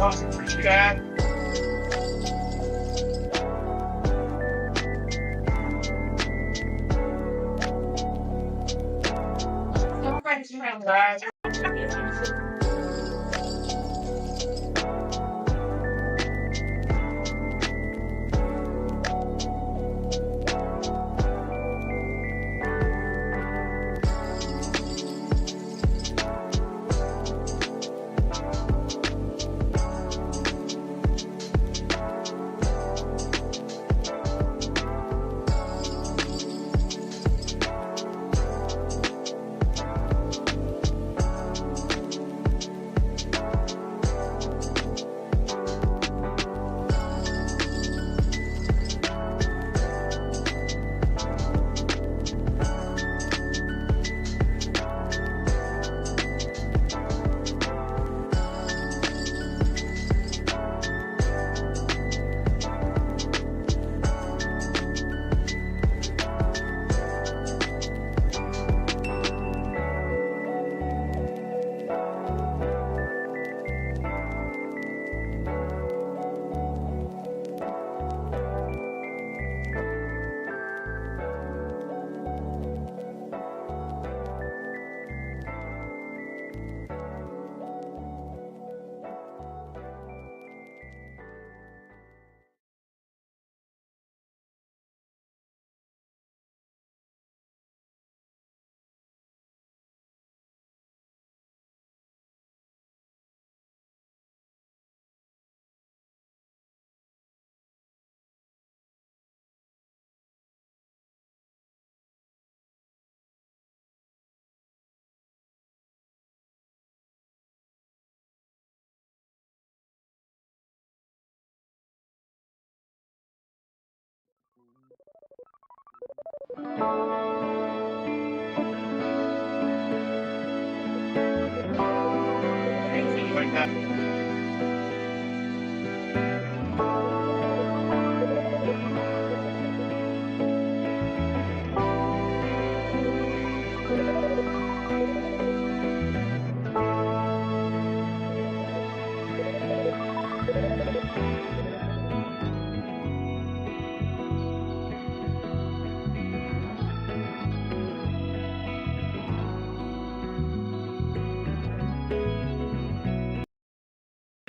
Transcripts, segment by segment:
Dad. Guys. Like that.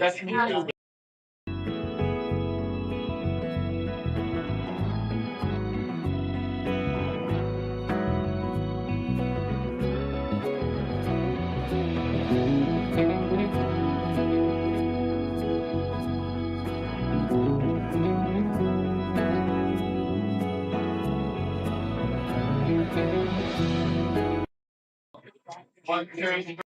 That's me. One, two, one, two.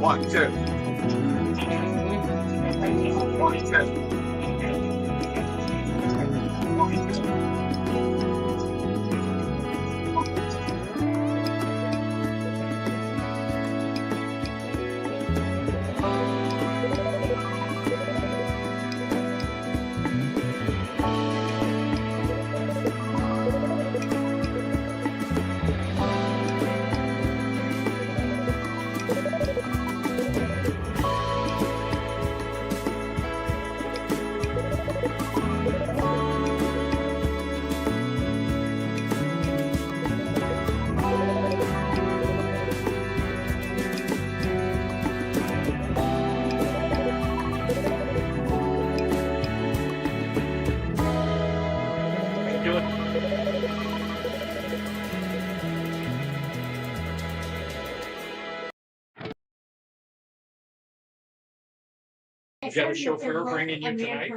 One, two. Did you have a chauffeur bringing you tonight?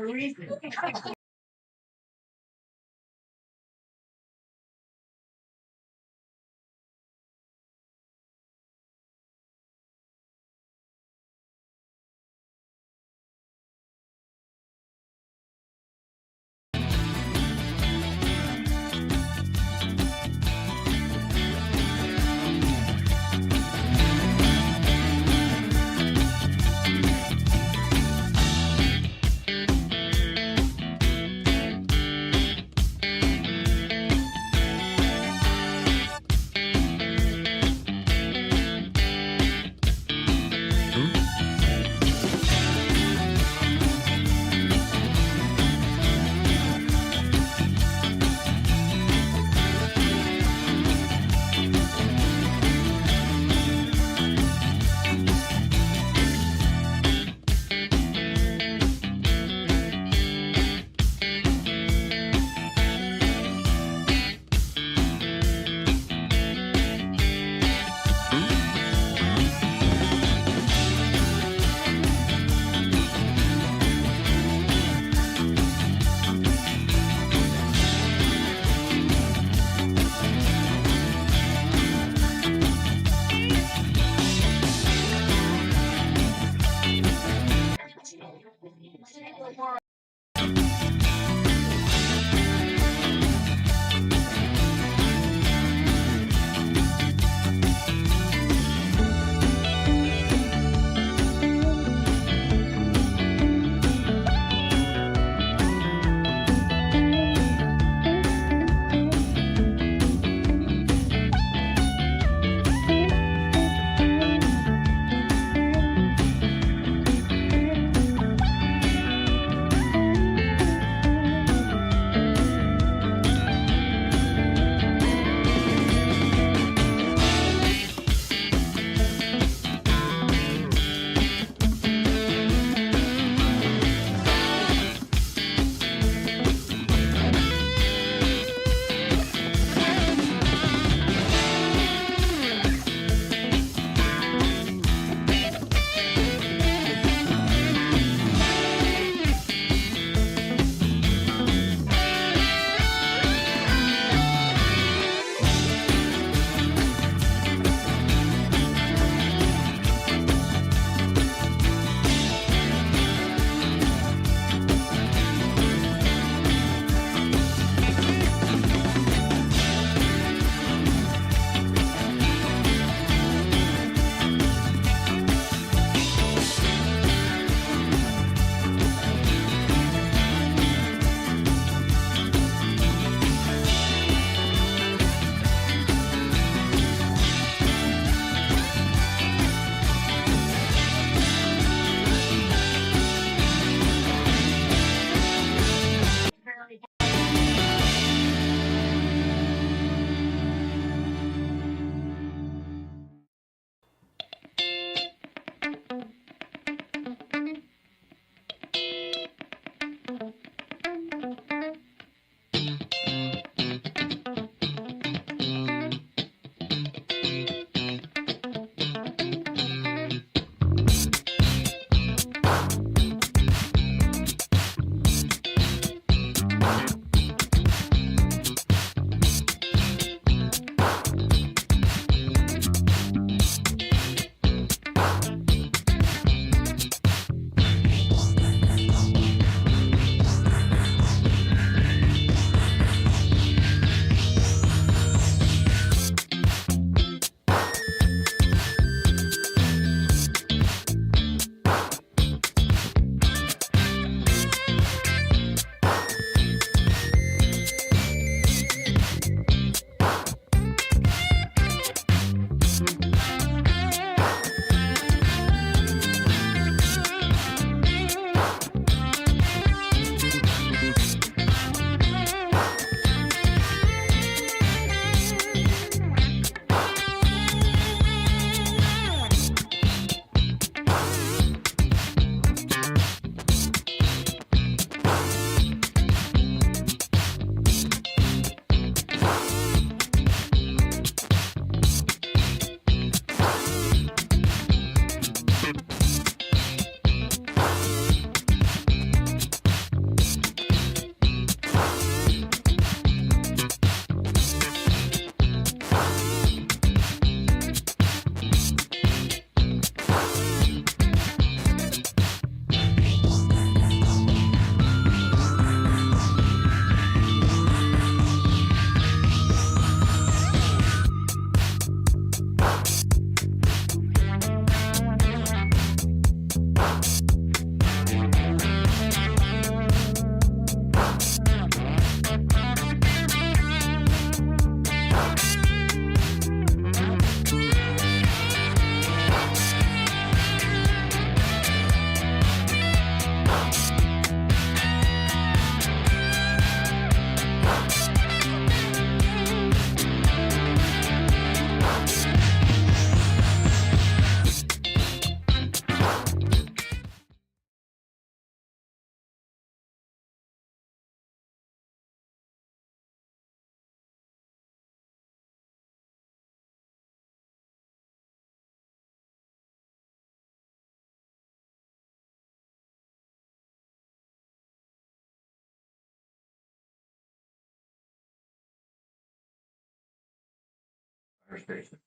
conversation.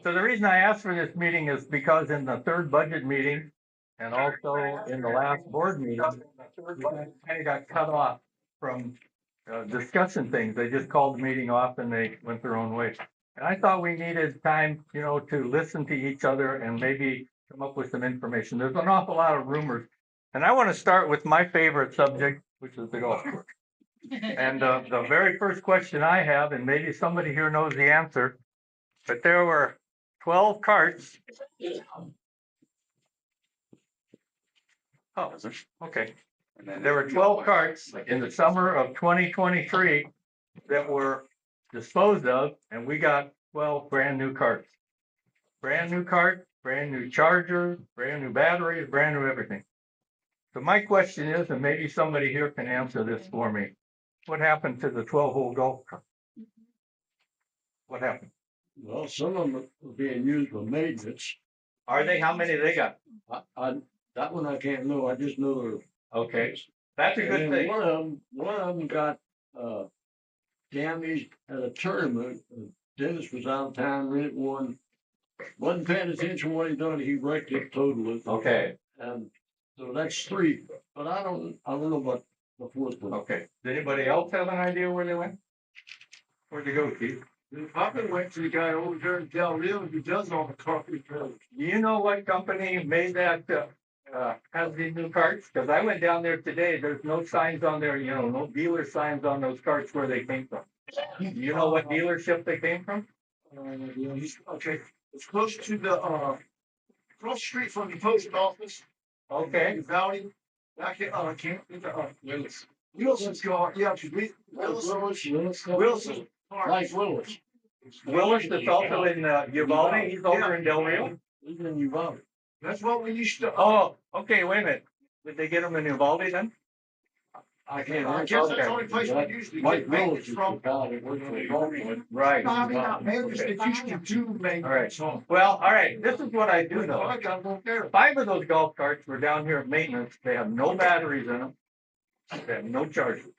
So the reason I asked for this meeting is because in the third budget meeting and also in the last board meeting, we kind of got cut off from discussing things. They just called the meeting off and they went their own way. And I thought we needed time, to listen to each other and maybe come up with some information. There's an awful lot of rumors. And I want to start with my favorite subject, which is the golf course. And the very first question I have, and maybe somebody here knows the answer, but there were 12 carts. Oh, okay. There were 12 carts in the summer of 2023 that were disposed of, and we got 12 brand new carts. Brand new cart, brand new charger, brand new batteries, brand new everything. So my question is, and maybe somebody here can answer this for me, what happened to the 12-hole golf cart? What happened? Well, some of them are being used for maintenance. Are they? How many they got? That one I can't know. I just know they're. Okay, that's a good thing. One of them got damaged at a tournament. Dennis was out of town, rented one. Wasn't paying attention what he done. He wrecked it totally. Okay. And so that's three. But I don't know about the fourth one. Okay. Does anybody else have an idea where they went? Where'd they go, Keith? I probably went to the guy over there in Del Rio who does all the carpet. Do you know what company made that, has these new carts? Because I went down there today. There's no signs on there, no dealer signs on those carts where they came from. Do you know what dealership they came from? Okay. It's close to the cross the street from the post office. Okay. Valley. I can't think of Wilson's car. Yeah, Wilson. Like Willis. Willis that's also in Uvalde. He's over in Del Rio. He's in Uvalde. That's what we used to. Oh, okay. Wait a minute. Did they get him in Uvalde then? I can't. I guess that's the only place we usually get maintenance from. Right. I mean, not maintenance. It used to do maintenance. All right. Well, all right. This is what I do know. 5 of those golf carts were down here at maintenance. They have no batteries in them. They have no chargers.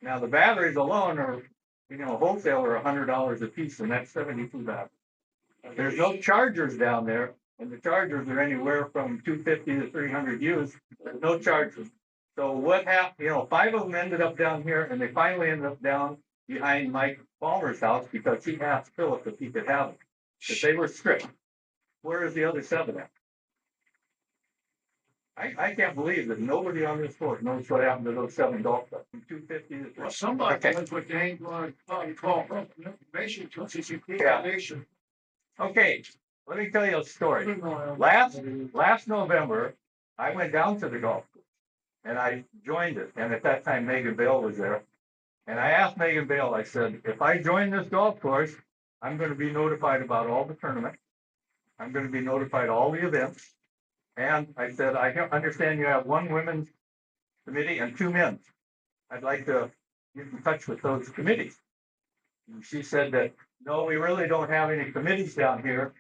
Now the batteries alone are, wholesale are $100 a piece, and that's 72 batteries. There's no chargers down there, and the chargers are anywhere from 250 to 300 used. There's no chargers. So what happened? 5 of them ended up down here, and they finally ended up down behind Mike Palmer's house because he asked Philip if he could have them, because they were stripped. Where is the other 7 at? I can't believe that nobody on this court knows what happened to those 7 golf carts from 250 to 300. Well, somebody knows what they ain't going to call information to us. It's a foundation. Okay, let me tell you a story. Last November, I went down to the golf course and I joined it. And at that time, Megan Bale was there. And I asked Megan Bale, I said, if I join this golf course, I'm going to be notified about all the tournaments. I'm going to be notified all the events. And I said, I understand you have 1 women's committee and 2 men's. I'd like to get in touch with those committees. And she said that, no, we really don't have any committees down here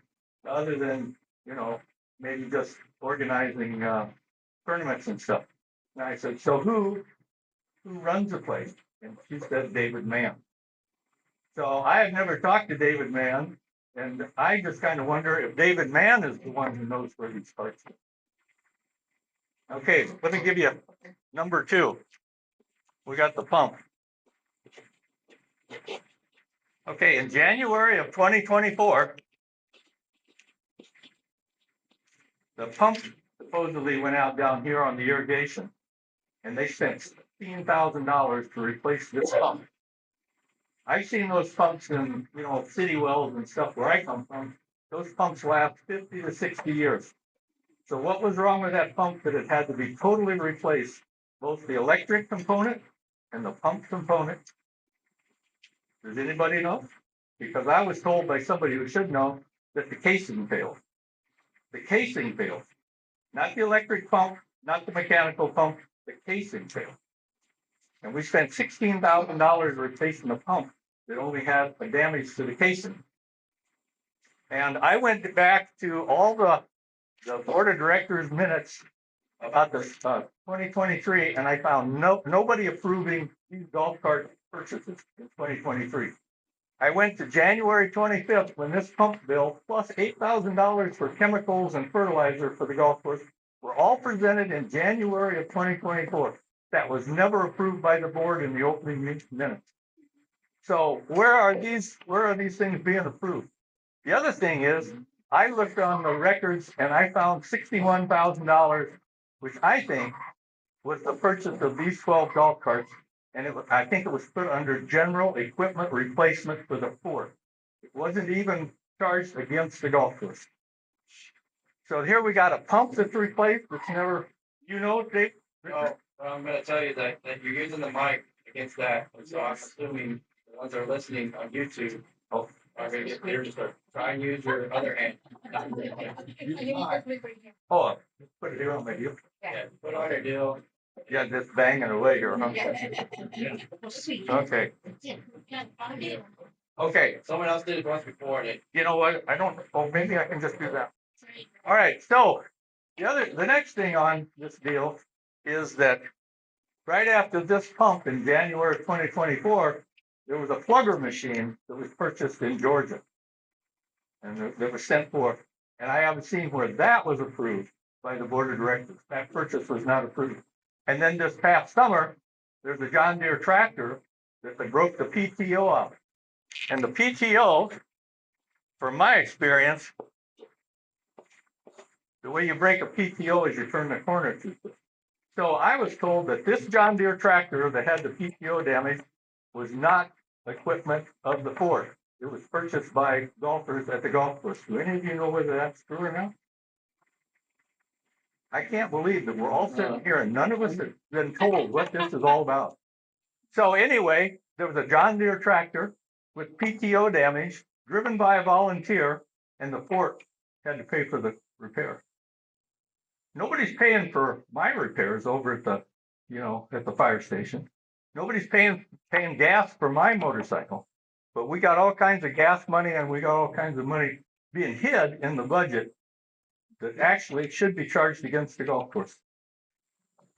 other than, maybe just organizing tournaments and stuff. And I said, so who runs the place? And she said, David Mann. So I have never talked to David Mann, and I just kind of wonder if David Mann is the one who knows where these carts are. Okay, let me give you number 2. We got the pump. Okay, in January of 2024, the pump supposedly went out down here on the irrigation, and they spent $16,000 to replace this pump. I've seen those pumps in, city wells and stuff where I come from. Those pumps last 50 to 60 years. So what was wrong with that pump that it had to be totally replaced, both the electric component and the pump component? Does anybody know? Because I was told by somebody who should know that the casing failed. The casing failed. Not the electric pump, not the mechanical pump, the casing failed. And we spent $16,000 replacing the pump that only had a damage to the casing. And I went back to all the board of directors minutes about this 2023, and I found nobody approving these golf cart purchases in 2023. I went to January 25th when this pump bill plus $8,000 for chemicals and fertilizer for the golf course were all presented in January of 2024. That was never approved by the board in the opening minutes. So where are these things being approved? The other thing is, I looked on the records and I found $61,000, which I think was the purchase of these 12 golf carts. And I think it was put under general equipment replacement for the fort. It wasn't even charged against the golf course. So here we got a pump that's replaced, that's never, Dave? Well, I'm gonna tell you that you're using the mic against that, and so I'm assuming the ones that are listening on YouTube are gonna get clear, just try and use your other hand. Oh, put it here on my deal. Yeah, put on your deal. Yeah, just banging away here, huh? Okay. Okay, Someone else did it once before, and it, you know what? Maybe I can just do that. All right, so the next thing on this deal is that right after this pump in January 2024, there was a plugger machine that was purchased in Georgia. And that was sent forth. And I haven't seen where that was approved by the board of directors. That purchase was not approved. And then this past summer, there's a John Deere tractor that they broke the PTO off. And the PTO, from my experience, the way you break a PTO is you turn the corner too quick. So I was told that this John Deere tractor that had the PTO damage was not equipment of the Ford. It was purchased by golfers at the golf course. Do any of you know whether that's true or not? I can't believe that we're all sitting here and none of us have been told what this is all about. So anyway, there was a John Deere tractor with PTO damage driven by a volunteer, and the Ford had to pay for the repair. Nobody's paying for my repairs over at the fire station. Nobody's paying gas for my motorcycle, but we got all kinds of gas money and we got all kinds of money being hid in the budget that actually should be charged against the golf course.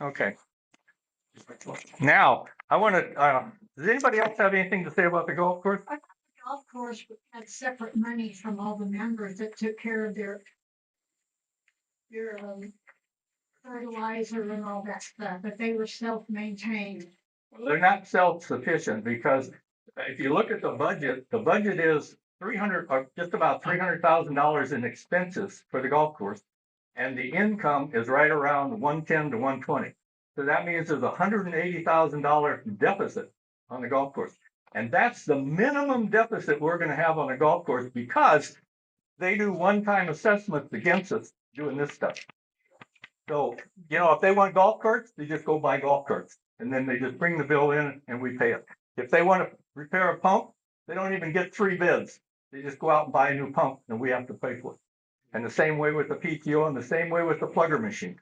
Okay. Now I want to. Does anybody else have anything to say about the golf course? I thought the golf course had separate money from all the members that took care of their fertilizer and all that stuff, but they were self-maintained. They're not self-sufficient because if you look at the budget is just about $300,000 in expenses for the golf course, and the income is right around 110 to 120. So that means there's $180,000 deficit on the golf course, and that's the minimum deficit we're going to have on the golf course because they do one-time assessments against us doing this stuff. So if they want golf carts, they just go buy golf carts. And then they just bring the bill in and we pay it. If they want to repair a pump, they don't even get 3 bids. They just go out and buy a new pump and we have to pay for it. And the same way with the PTO and the same way with the plugger machine.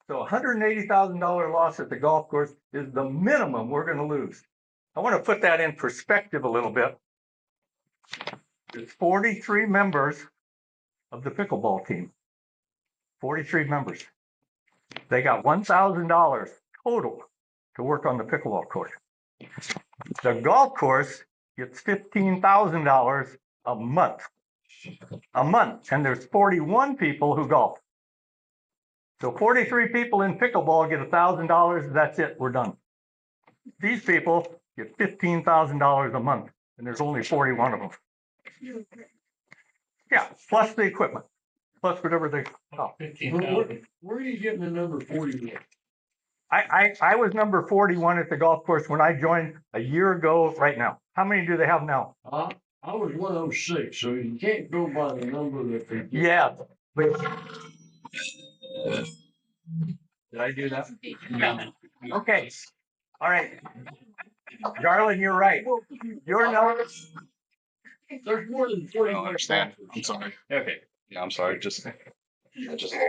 So $180,000 loss at the golf course is the minimum we're going to lose. I want to put that in perspective a little bit. There's 43 members of the pickleball team. 43 members. They got $1,000 total to work on the pickleball court. The golf course gets $15,000 a month. And there's 41 people who golf. So 43 people in pickleball get $1,000. That's it. We're done. These people get $15,000 a month, and there's only 41 of them. Yeah, plus the equipment, plus whatever they. Oh. Where are you getting the number 41? I was number 41 at the golf course when I joined a year ago right now. How many do they have now? I was 106, so you can't go by the number that they get. Yeah. But... Did I do that? No. Okay. All right. Darling, you're right. Your number. There's more than I 40. don't understand. I'm sorry. Okay. Yeah, I'm sorry. Just hold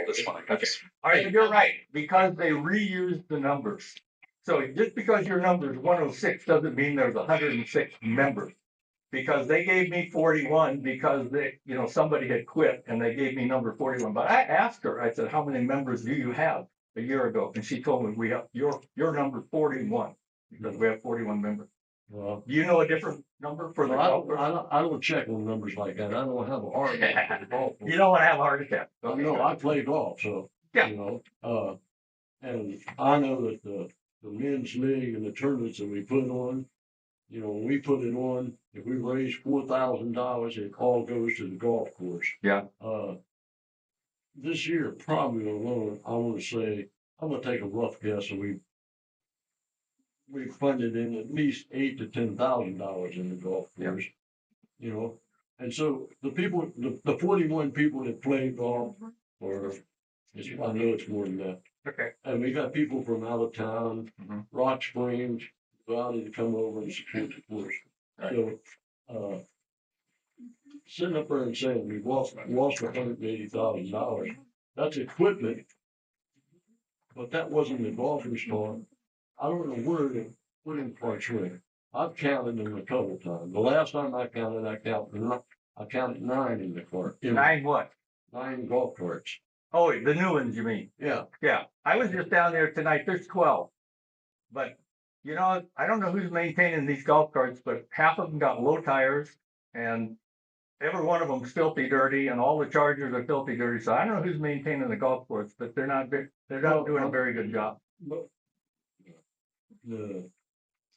this one, I guess. All right, you're right, because they reused the numbers. So just because your number is 106 doesn't mean there's 106 members. Because they gave me 41 because somebody had quit and they gave me number 41. But I asked her, I said, how many members do you have a year ago? And she told me we have your number 41 because we have 41 members. Well, Do you know a different number for the I golf don't, course? I don't check on numbers like that. I don't have a heart attack for the golf course. You don't want to have a heart attack. I know I play golf, so, Yeah. you know, and I know that the men's league and the tournaments that we put on, you know, when we put it on, if we raise $4,000, it all goes to the golf course. Yeah. This year, probably alone, I want to say, I'm gonna take a rough guess, and we funded in at least $8,000 to $10,000 in the golf Yeah. course, you know. And so the people, the 41 people that play golf, or I know it's more than that. Okay. And we got people from out of town, Mhm. Rock Springs, Valley to come over and support the course. Right. So, sitting up there and saying we've lost $180,000, that's equipment. But that wasn't the golfers' fault. I don't know where the parts went. I've counted them a couple times. The last time I counted 9 in the cart. 9 what? 9 golf carts. Oh, the new ones, you mean? Yeah. Yeah. I was just down there tonight. There's 12. But, you know, I don't know who's maintaining these golf carts, but half of them got low tires and every one of them's filthy dirty and all the chargers are filthy dirty. So I don't know who's maintaining the golf course, but they're not doing a very good job. But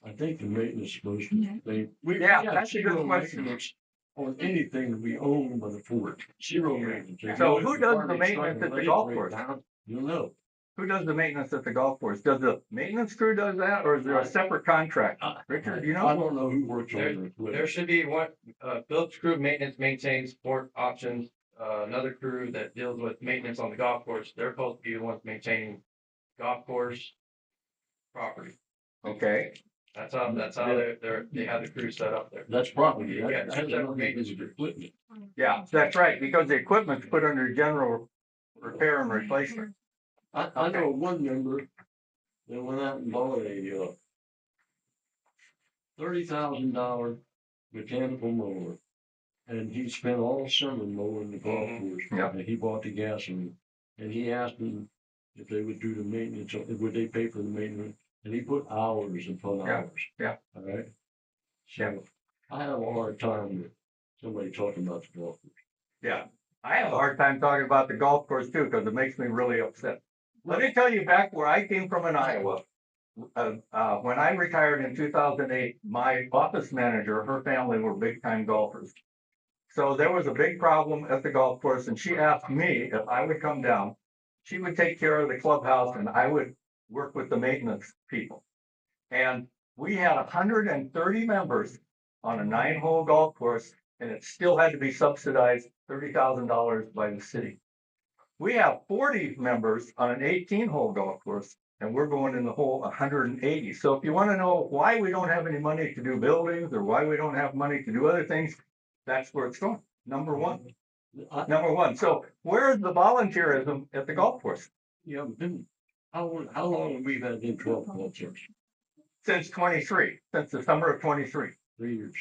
I think the maintenance is supposed to be. We Yeah, got that's a good zero question. maintenance on anything that we own by the fort. Zero maintenance. If So you who let does the garbage maintenance truck at the let it golf break course? down, you'll know. Who does the maintenance at the golf course? Does the maintenance crew does that or is there a separate contract? Richard, do you I know? don't know who works on the There equipment. should be one, Phillips crew maintenance maintains sport options, another crew that deals with maintenance on the golf course. They're supposed to be the ones maintaining golf course property. Okay. That's how they have the crew set up there. That's property. Yeah, That has separate nothing to do maintenance with crews. equipment. Yeah, that's right, because the equipment's put under general repair and replacement. I know one member that went out and bought a $30,000 mechanical mower. And he spent all summer mowing the golf course. Yeah. And he bought the gasoline. And he asked them if they would do the maintenance, would they pay for the maintenance? And he put hours upon Yeah, hours. yeah. All right. Yeah. So I have a hard time with somebody talking about the golf course. Yeah, I have a hard time talking about the golf course too, because it makes me really upset. Let me tell you back where I came from in Iowa. When I retired in 2008, my office manager, her family were big time golfers. So there was a big problem at the golf course and she asked me if I would come down. She would take care of the clubhouse and I would work with the maintenance people. And we had 130 members on a 9-hole golf course and it still had to be subsidized $30,000 by the city. We have 40 members on an 18-hole golf course and we're going in the hole 180. So if you want to know why we don't have any money to do buildings or why we don't have money to do other things, that's where it's going. Number one. So where's the volunteerism at the golf course? Yeah, how long have we had them 12 concerts? Since 23, since the summer of 23. 3 years.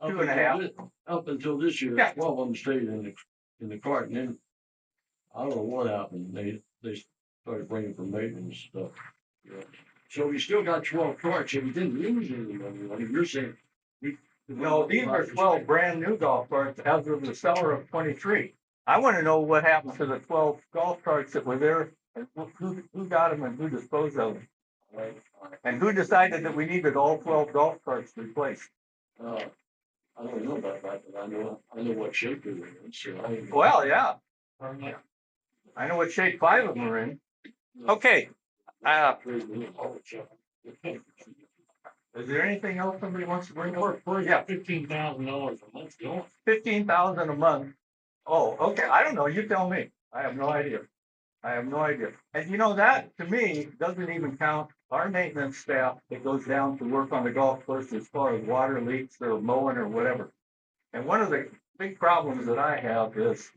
2.5. Up until this year, Yeah. 12 of them stayed in the cart, and then I don't know what happened. They started bringing for maintenance stuff. Yeah. So we still got 12 carts, and we didn't lose any money. I mean, you're saying No, these are 12 brand new golf carts as of the summer of 23. I want to know what happened to the 12 golf carts that were there, and who got them and who disposed of them? And who decided that we needed all 12 golf carts replaced? I don't know about that, but I know what shape they were in. So Well, yeah. I know what shape 5 of them are in. Okay. Is there anything else somebody wants to bring up? Yeah, $15,000 a month going. 15,000 a month. Oh, okay. I don't know. You tell me. I have no idea. And you know, that to me doesn't even count our maintenance staff that goes down to work on the golf course as far as water leaks or mowing or whatever. And one of the big problems that I have is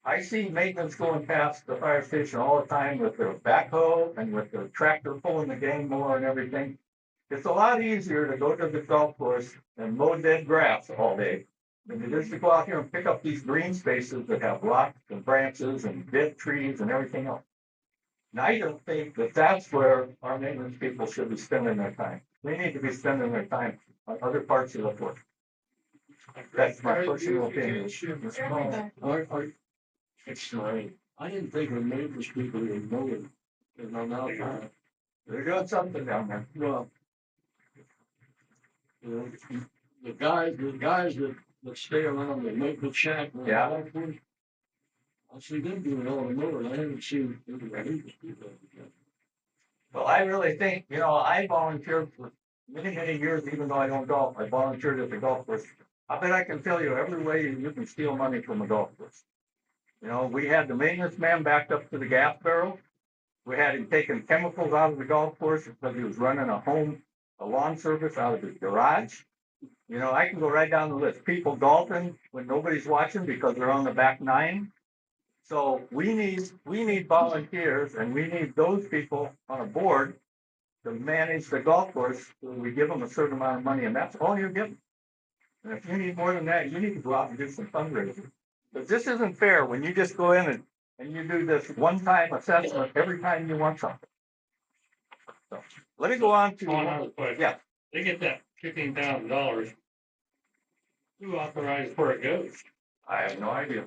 I see maintenance going past the fire station all the time with their backhoe and with their tractor pulling the game mower and everything. It's a lot easier to go to the golf course and mow dead grass all day than it is to go out here and pick up these green spaces that have rocks and branches and dead trees and everything else. And I don't think that that's where our maintenance people should be spending their time. They need to be spending their time on other parts of the force. That's my personal opinion. It's I didn't think of neighbors people even know it. And I'm now trying, They're doing something down there. well, you know, the guys that stay around the maintenance shack. and Yeah. all that, I see them doing all the mowing. I haven't seen anybody do that. Well, I really think, I volunteered for many, many years, even though I don't golf. I volunteered at the golf course. I bet I can tell you every way you can steal money from a golf course. We had the maintenance man backed up to the gas barrel. We had him taking chemicals out of the golf course because he was running a lawn service out of his garage. I can go right down the list. People golfing when nobody's watching because they're on the back nine. So we need volunteers, and we need those people on a board to manage the golf course. So we give them a certain amount of money, and that's all you give them. And if you need more than that, you need to go out and do some fundraising. But this isn't fair when you just go in and you do this one-time assessment every time you want something. So let me go on to One other question. Yeah. They get that $15,000. Who authorized where it goes? I have no idea.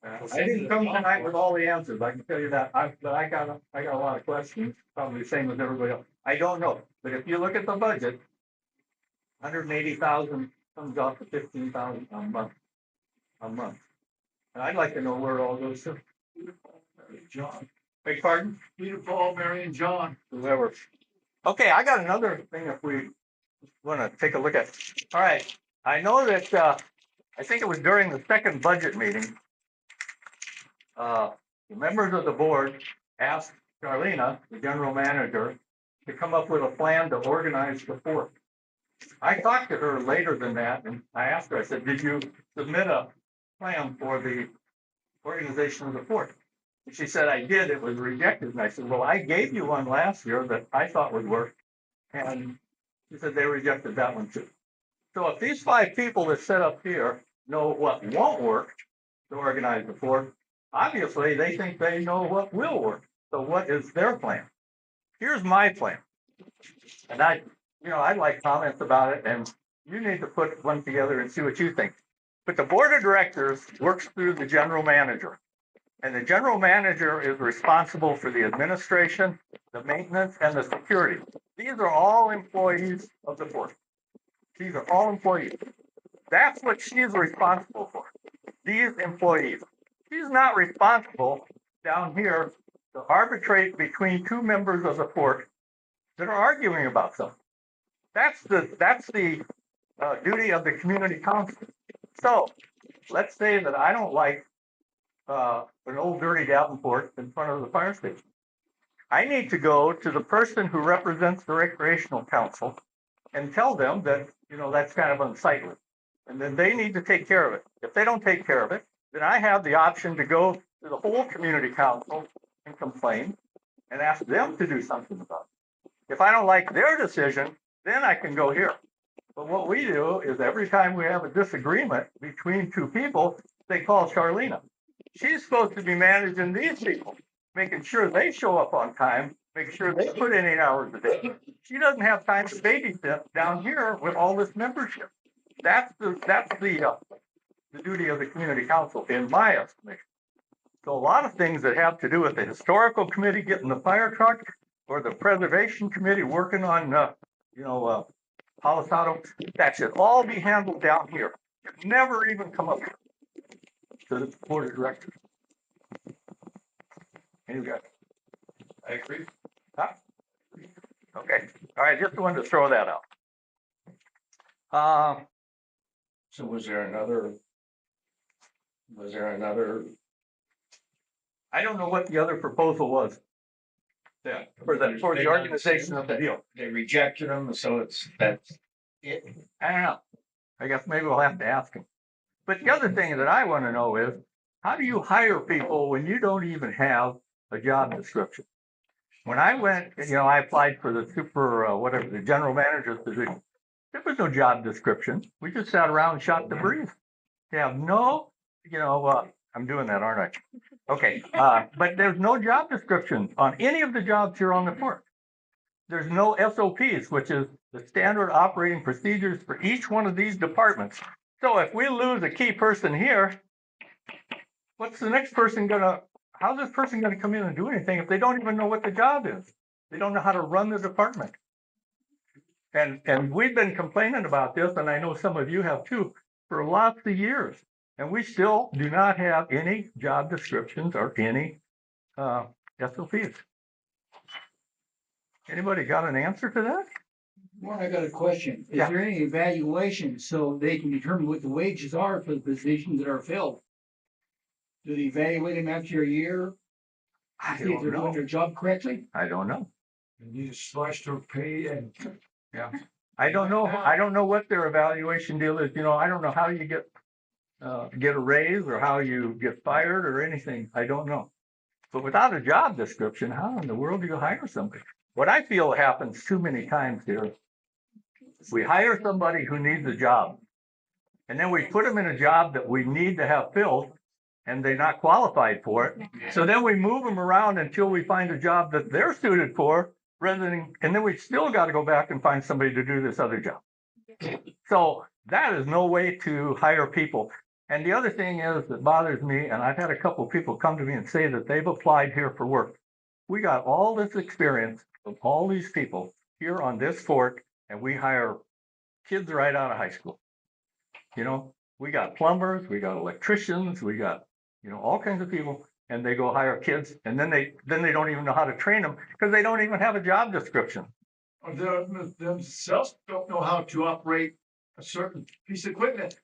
I didn't come tonight with all the answers. I can tell you that. But I got a lot of questions, probably the same as everybody else. I don't know. But if you look at the budget, 180,000 comes out to 15,000 a month. And I'd like to know where it all goes to. John, Beg pardon? Peter, Paul, Mary, and John. Whoever. Okay, I got another thing if we want to take a look at. All right. I know that I think it was during the second budget meeting. The members of the board asked Charlena, the general manager, to come up with a plan to organize the fort. I talked to her later than that, and I asked her, I said, did you submit a plan for the organization of the fort? And she said, I did. It was rejected. And I said, well, I gave you one last year that I thought would work. And she said they rejected that one too. So if these 5 people that sit up here know what won't work to organize the fort, obviously they think they know what will work. So what is their plan? Here's my plan. And I'd like comments about it, and you need to put one together and see what you think. But the board of directors works through the general manager. And the general manager is responsible for the administration, the maintenance, and the security. These are all employees of the board. These are all employees. That's what she's responsible for. These employees. She's not responsible down here to arbitrate between 2 members of the board that are arguing about something. That's the duty of the community council. So let's say that I don't like an old dirty Davenport in front of the fire station. I need to go to the person who represents the recreational council and tell them that, that's kind of unsightly. And then they need to take care of it. If they don't take care of it, then I have the option to go to the whole community council and complain and ask them to do something about it. If I don't like their decision, then I can go here. But what we do is every time we have a disagreement between 2 people, they call Charlena. She's supposed to be managing these people, making sure they show up on time, making sure they put in 8 hours a day. She doesn't have time to babysit down here with all this membership. That's the duty of the community council, in my estimation. So a lot of things that have to do with the historical committee getting the fire truck, or the preservation committee working on, Palisado, that should all be handled down here. It never even come up here to the board of directors. Any guys? I agree. Huh? Okay. All right. Just wanted to throw that out. So was there another? I don't know what the other proposal was. Yeah. For the organization of the deal. They rejected them, so that's it. I don't know. I guess maybe we'll have to ask him. But the other thing that I want to know is, how do you hire people when you don't even have a job description? When I went, I applied for the the general manager's position. There was no job description. We just sat around and shot the breeze. You have no, I'm doing that, aren't I? Okay. But there's no job description on any of the jobs here on the board. there's no SOPs, which is the standard operating procedures for each one of these departments. So if we lose a key person here, what's the next person gonna, how's this person gonna come in and do anything if they don't even know what the job is? They don't know how to run the department. And we've been complaining about this, and I know some of you have too, for lots of years. And we still do not have any job descriptions or any SOPs. Anybody got an answer to that? Warren, I got a question. Is Yeah. there any evaluation so they can determine what the wages are for the positions that are filled? Do they evaluate them after a year? I See if don't they're doing know. their job correctly? I don't know. And you slice their pay and I don't know. I don't know what their evaluation deal is. You know, I don't know how you get a raise or how you get fired or anything. I don't know. But without a job description, how in the world do you hire somebody? What I feel happens too many times here, we hire somebody who needs a job, and then we put them in a job that we need to have filled, and they're not qualified for it. So then we move them around until we find a job that they're suited for, and then we still got to go back and find somebody to do this other job. So that is no way to hire people. And the other thing is that bothers me, and I've had a couple of people come to me and say that they've applied here for work. We got all this experience of all these people here on this fort, and we hire kids right out of high school. You know, we got plumbers, we got electricians, we got, you know, all kinds of people, and they go hire kids, and then they don't even know how to train them because they don't even have a job description. or they themselves don't know how to operate a certain piece of equipment.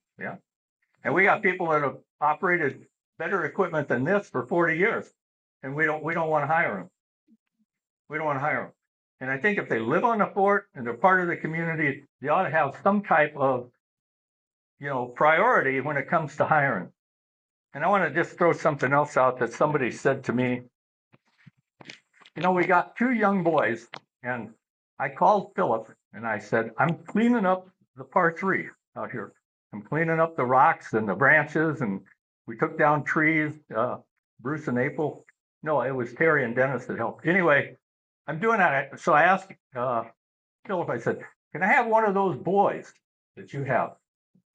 And we got people that have operated better equipment than this for 40 years, and we don't want to hire them. We don't want to hire them. And I think if they live on the fort and they're part of the community, they ought to have some type of, you know, priority when it comes to hiring. And I want to just throw something else out that somebody said to me. You know, we got two young boys, and I called Philip and I said, I'm cleaning up the par 3 out here. I'm cleaning up the rocks and the branches, and we took down trees, Bruce and April. No, it was Terry and Dennis that helped. Anyway, I'm doing that. So I asked Philip, I said, can I have one of those boys that you have,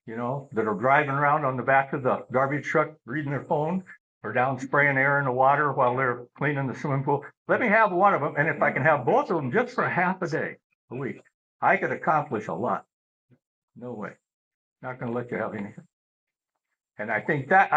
you know, that are driving around on the back of the garbage truck, reading their phone, or down spraying air in the water while they're cleaning the swimming pool? Let me have one of them. And if I can have both of them just for half a day a week, I could accomplish a lot. No way. Not going to let you have anything. And I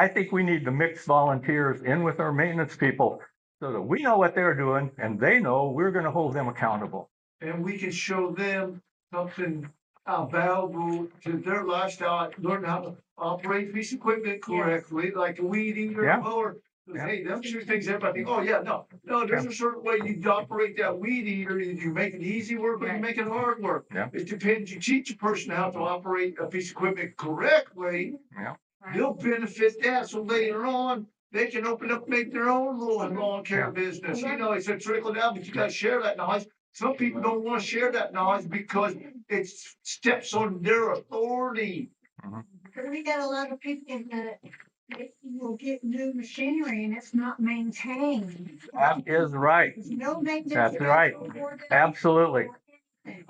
think we need to mix volunteers in with our maintenance people so that we know what they're doing and they know we're going to hold them accountable. And we can show them something valuable to their lifestyle, learn how to operate a piece of equipment correctly, like a weed eater Yeah. or mower. Yeah. Hey, them two things everybody think, oh yeah, no, there's a certain way you operate that weed eater. You make it easy work or you make it hard work. Yeah. It depends. You teach a person how to operate a piece of equipment correctly, they'll benefit that. So later on, they can open up, make their own little lawn care business. You know, it's a trickle down, but you gotta share that knowledge. Some people don't want to share that knowledge because it steps on their authority. But we got a lot of people that will get new machinery and it's not maintained. That is right. There's no maintenance. That's right. schedule. Absolutely.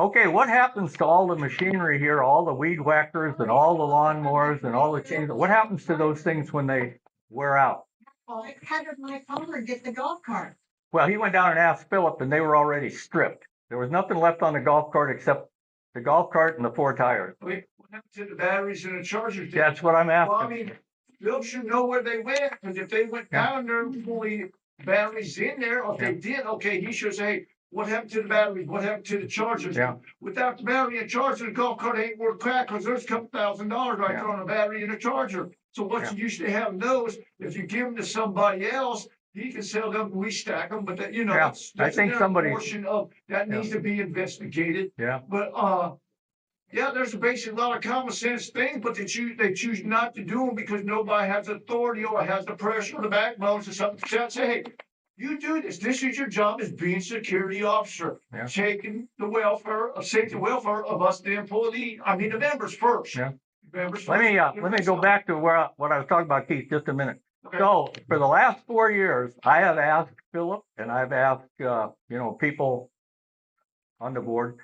Okay, what happens to all the machinery here, all the weed whackers and all the lawnmowers and all the chains? What happens to those things when they wear out? Well, how did my farmer get the golf cart? Well, he went down and asked Philip, and they were already stripped. There was nothing left on the golf cart except the golf cart and the 4 tires. Wait, what happened to the batteries and the chargers? That's what I'm Well, I asking. mean, Bill should know where they went, because if they went down there, only batteries in there, or if they did, okay, he should say, what happened to the batteries? What happened to the chargers? Yeah. Without the battery and charger, the golf cart ain't worth crap, because there's a couple $1,000 right there on a battery and a charger. So what's the use to having those? If you give them to somebody else, he can sell them, we stack them, but that, you know, Yeah, that's I think another somebody- portion of, that needs to be investigated. Yeah. But, yeah, there's a basic lot of common sense things, but they choose not to do them because nobody has authority or has the pressure or the backbone to something to say, hey, you do this. This is your job as being security officer, taking the safety welfare of us, the employee. I mean, the members first. Yeah. Members Let me first. go back to what I was talking about, Keith, just a minute. Okay. So for the last 4 years, I have asked Philip and I've asked, people on the board.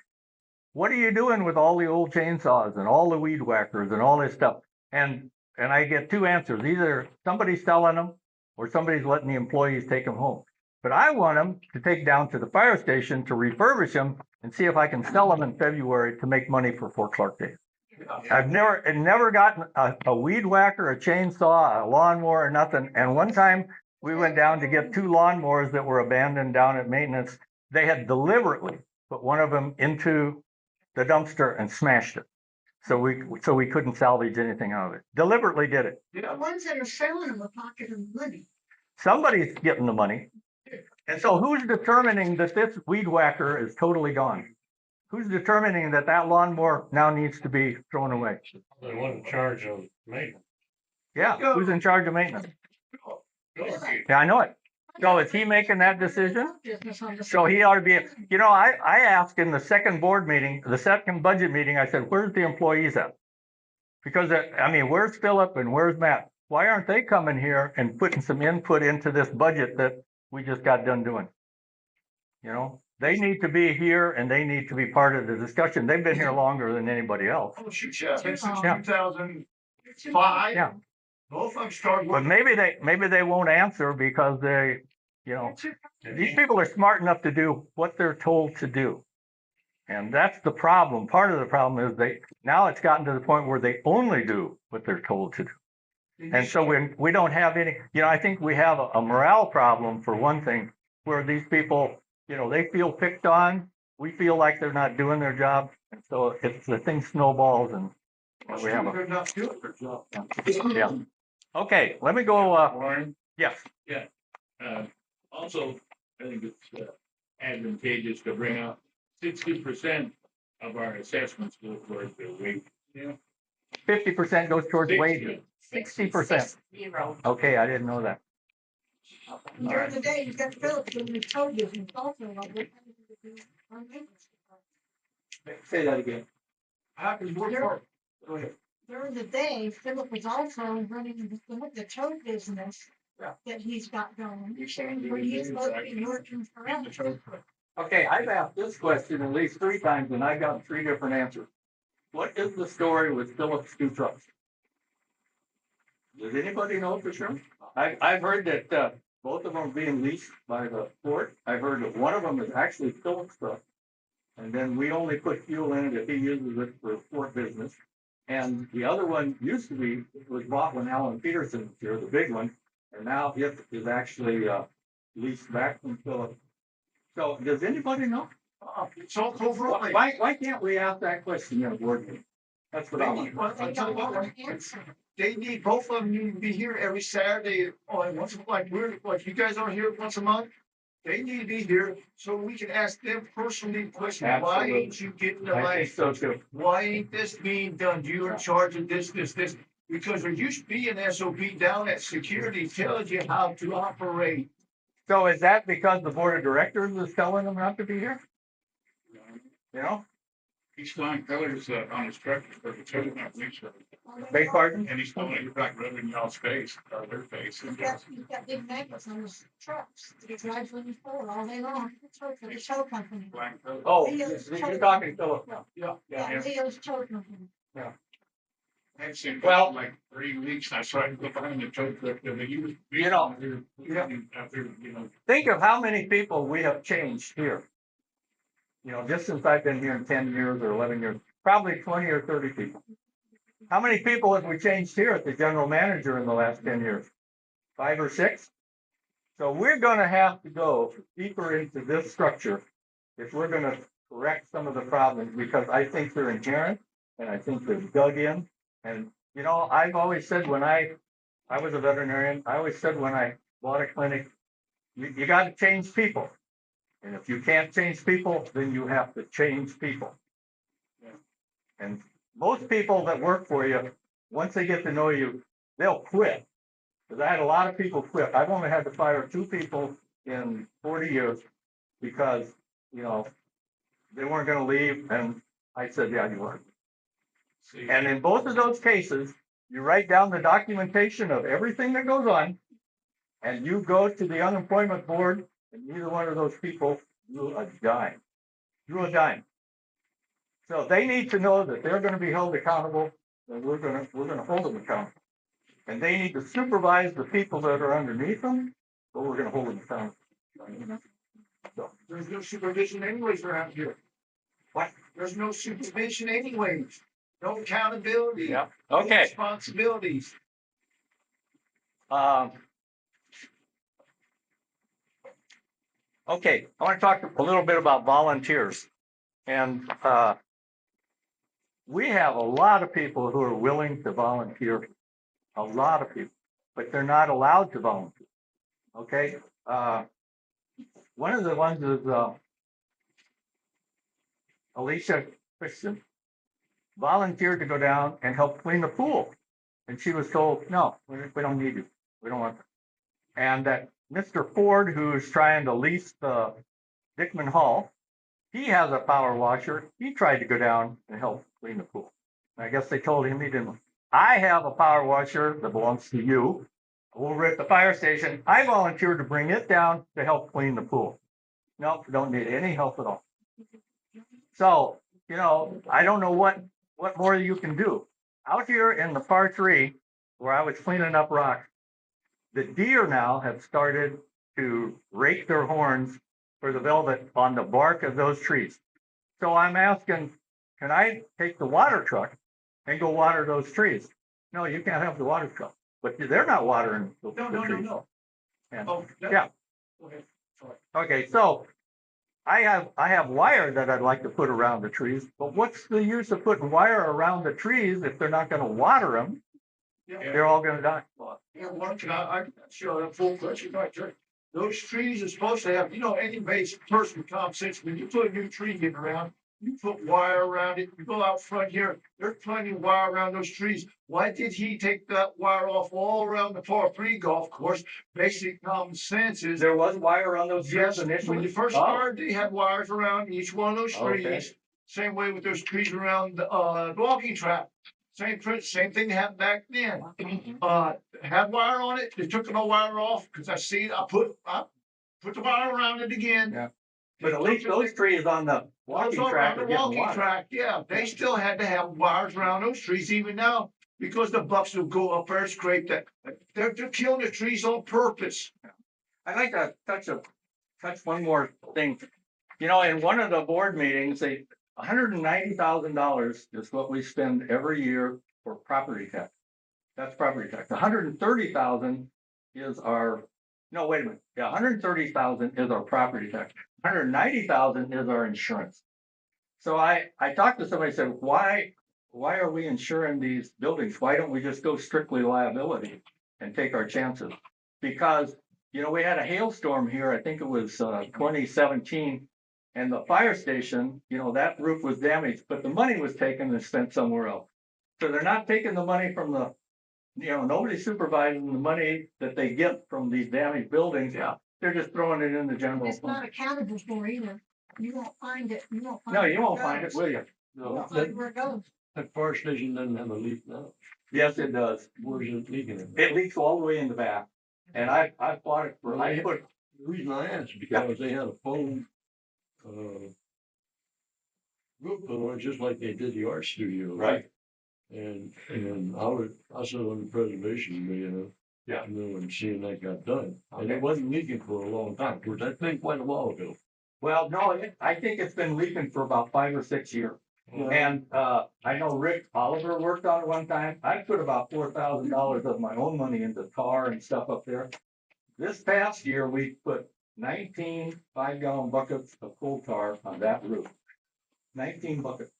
What are you doing with all the old chainsaws and all the weed whackers and all this stuff? And I get two answers. Either somebody's selling them or somebody's letting the employees take them home. But I want them to take down to the fire station to refurbish them and see if I can sell them in February to make money for Fort Clark Day. I've never gotten a weed whacker, a chainsaw, a lawnmower, or nothing. And one time we went down to get two lawnmowers that were abandoned down at maintenance. They had deliberately put one of them into the dumpster and smashed it. So we couldn't salvage anything out of it. Deliberately did it. The ones that are selling them are pocketing money. Somebody's getting the money. And so who's determining that this weed whacker is totally gone? Who's determining that that lawnmower now needs to be thrown away? The one in charge of maintenance. Yeah, who's in charge of maintenance? Yeah, I know it. So is he making that decision? So he ought to be, I asked in the second board meeting, the second budget meeting, I said, where's the employees at? Because, where's Philip and where's Matt? Why aren't they coming here and putting some input into this budget that we just got done doing? They need to be here and they need to be part of the discussion. They've been here longer than anybody else. Oh, shoot, yeah, since 2005. Yeah. Both of them started. But maybe they won't answer because these people are smart enough to do what they're told to do. And that's the problem. Part of the problem is now it's gotten to the point where they only do what they're told to do. And so we don't have any, I think we have a morale problem for one thing, where these people, they feel picked on. We feel like they're not doing their job. And so the thing snowballs and we have They're not doing their job. yeah. Okay, let me go, Warren, yes. also, I think it's advantageous to bring up 60% of our assessments go towards the wage. 50% goes towards wages. 60%. Okay, I didn't know that. During the day, you've got Phillips in the tow business also. Like we're having to do on maintenance. Say that again. Happens work hard. Go ahead. During the day, Philip was also running the tow business that he's got going. Where he's supposed to be working for us. Okay, I've asked this question at least 3 times and I got 3 different answers. What is the story with Phillips 2 trucks? Does anybody know for sure? I've heard that both of them are being leased by the port. I've heard that one of them is actually Phillips truck. And then we only put fuel in it if he uses it for port business. And the other one used to be, it was bought when Alan Peterson was here, the big one. And now it is actually leased back from Phillips. So does anybody know? It's all overall. Why can't we ask that question in a board meeting? That's what I want. They don't want to answer. They need, both of them need to be here every Saturday, or once, like you guys are here once a month. They need to be here so we can ask them personally questions. Why Absolutely. ain't you getting the I money? think so too. Why ain't this being done? You're in charge of this. Because there used to be an SOP down at security tells you how to operate. So is that because the board of directors is telling them not to be here? He's flying colors on his truck for the total not lease. Beg pardon? And he's flying it back rubbing y'all's face, or their face. You've got big magnets on those trucks that he drives with his forward all day long. It's for the tow company. Flying colors. Oh, you're talking Philip now. Yeah, Leo's tow company. I've seen Well- like 3 weeks. I saw him go behind the tow truck. And he was after. Think of how many people we have changed here. Just since I've been here in 10 years or 11 years, probably 20 or 30 people. How many people have we changed here at the general manager in the last 10 years? 5 or 6? So we're going to have to go deeper into this structure if we're going to correct some of the problems, because I think they're inherent and I think they're dug in. And, I've always said when I was a veterinarian, I always said when I bought a clinic, you got to change people. And if you can't change people, then you have to change people. And most people that work for you, once they get to know you, they'll quit. Because I had a lot of people quit. I've only had to fire 2 people in 40 years because, they weren't going to leave. And I said, yeah, you are. And in both of those cases, you write down the documentation of everything that goes on, and you go to the unemployment board, and neither one of those people do a dime. drew a dime. So they need to know that they're gonna be held accountable, and we're gonna hold them accountable. And they need to supervise the people that are underneath them, but we're gonna hold them accountable. There's no supervision anyways around here. What? There's no supervision anyways. No accountability. Yeah. No Okay. responsibilities. Okay, I want to talk a little bit about volunteers. And we have a lot of people who are willing to volunteer, a lot of people, but they're not allowed to volunteer. Okay? One of the ones is Alicia Christian volunteered to go down and help clean the pool. And she was told, no, we don't need you. We don't want you. And that Mr. Ford, who's trying to lease the Dickman Hall, he has a power washer. He tried to go down and help clean the pool. And I guess they told him he didn't. I have a power washer that belongs to you over at the fire station. I volunteered to bring it down to help clean the pool. Nope, don't need any help at all. So, you know, I don't know what more you can do. Out here in the par 3, where I was cleaning up rock, the deer now have started to rake their horns for the velvet on the bark of those trees. So I'm asking, can I take the water truck and go water those trees? No, you can't have the water truck, but they're not watering the trees. And- Oh, yeah. Okay. Sorry. Okay, so I have wire that I'd like to put around the trees, but what's the use of putting wire around the trees if they're not going to water them? Yeah. They're all going to die. Yeah, one, I show that full question right there. Those trees are supposed to have, you know, any basic person common sense, when you put a new tree in around, you put wire around it, you go out front here, there's plenty of wire around those trees. Why did he take that wire off all around the par 3 golf course? Basic common sense is. There was wire on those trees Yes, initially? when you first Oh, started, they had wires around each one of those Okay. trees. Same way with those trees around the walking track. Same thing happened back then. Had wire on it, they took the wire off, because I put the wire around it again. Yeah. But at least those trees on the walking Also track around are the getting walking water. track, yeah, they still had to have wires around those trees even now, because the bucks will go up there and scrape that. They're killing the trees on purpose. I'd like to touch one more thing. You know, in one of the board meetings, $190,000 is what we spend every year for property tax. That's property tax. 130,000 is our, no, wait a minute. Yeah, 130,000 is our property tax. 190,000 is our insurance. So I talked to somebody, said, why are we insuring these buildings? Why don't we just go strictly liability and take our chances? Because, you know, we had a hailstorm here, I think it was 2017, and the fire station, you know, that roof was damaged, but the money was taken and spent somewhere else. So they're not taking the money from the, you know, nobody's supervising the money that they get from these damaged buildings. Yeah. They're just throwing it in the general It's not fund. accountable for either. You won't find it. You won't find No, it. you won't find it, will you? You No, won't find where it goes. that fire station doesn't have a leak now. Yes, it does. Where's it leaking? It leaks all the way in the back. And I fought it for, I put, The reason I asked is because they had a foam, roof put on it, just like they did the art studio. right, And I sat on the preservation committee, Yeah. you know, and seeing that got done. And Okay. it wasn't leaking for a long time, of course, that thing quite a while ago. well, no, I think it's been leaking for about 5 or 6 years. And I know Rick Oliver worked on it one time. I put about $4,000 of my own money into tar and stuff up there. This past year, we put 19 5-gallon buckets of coal tar on that roof. 19 buckets.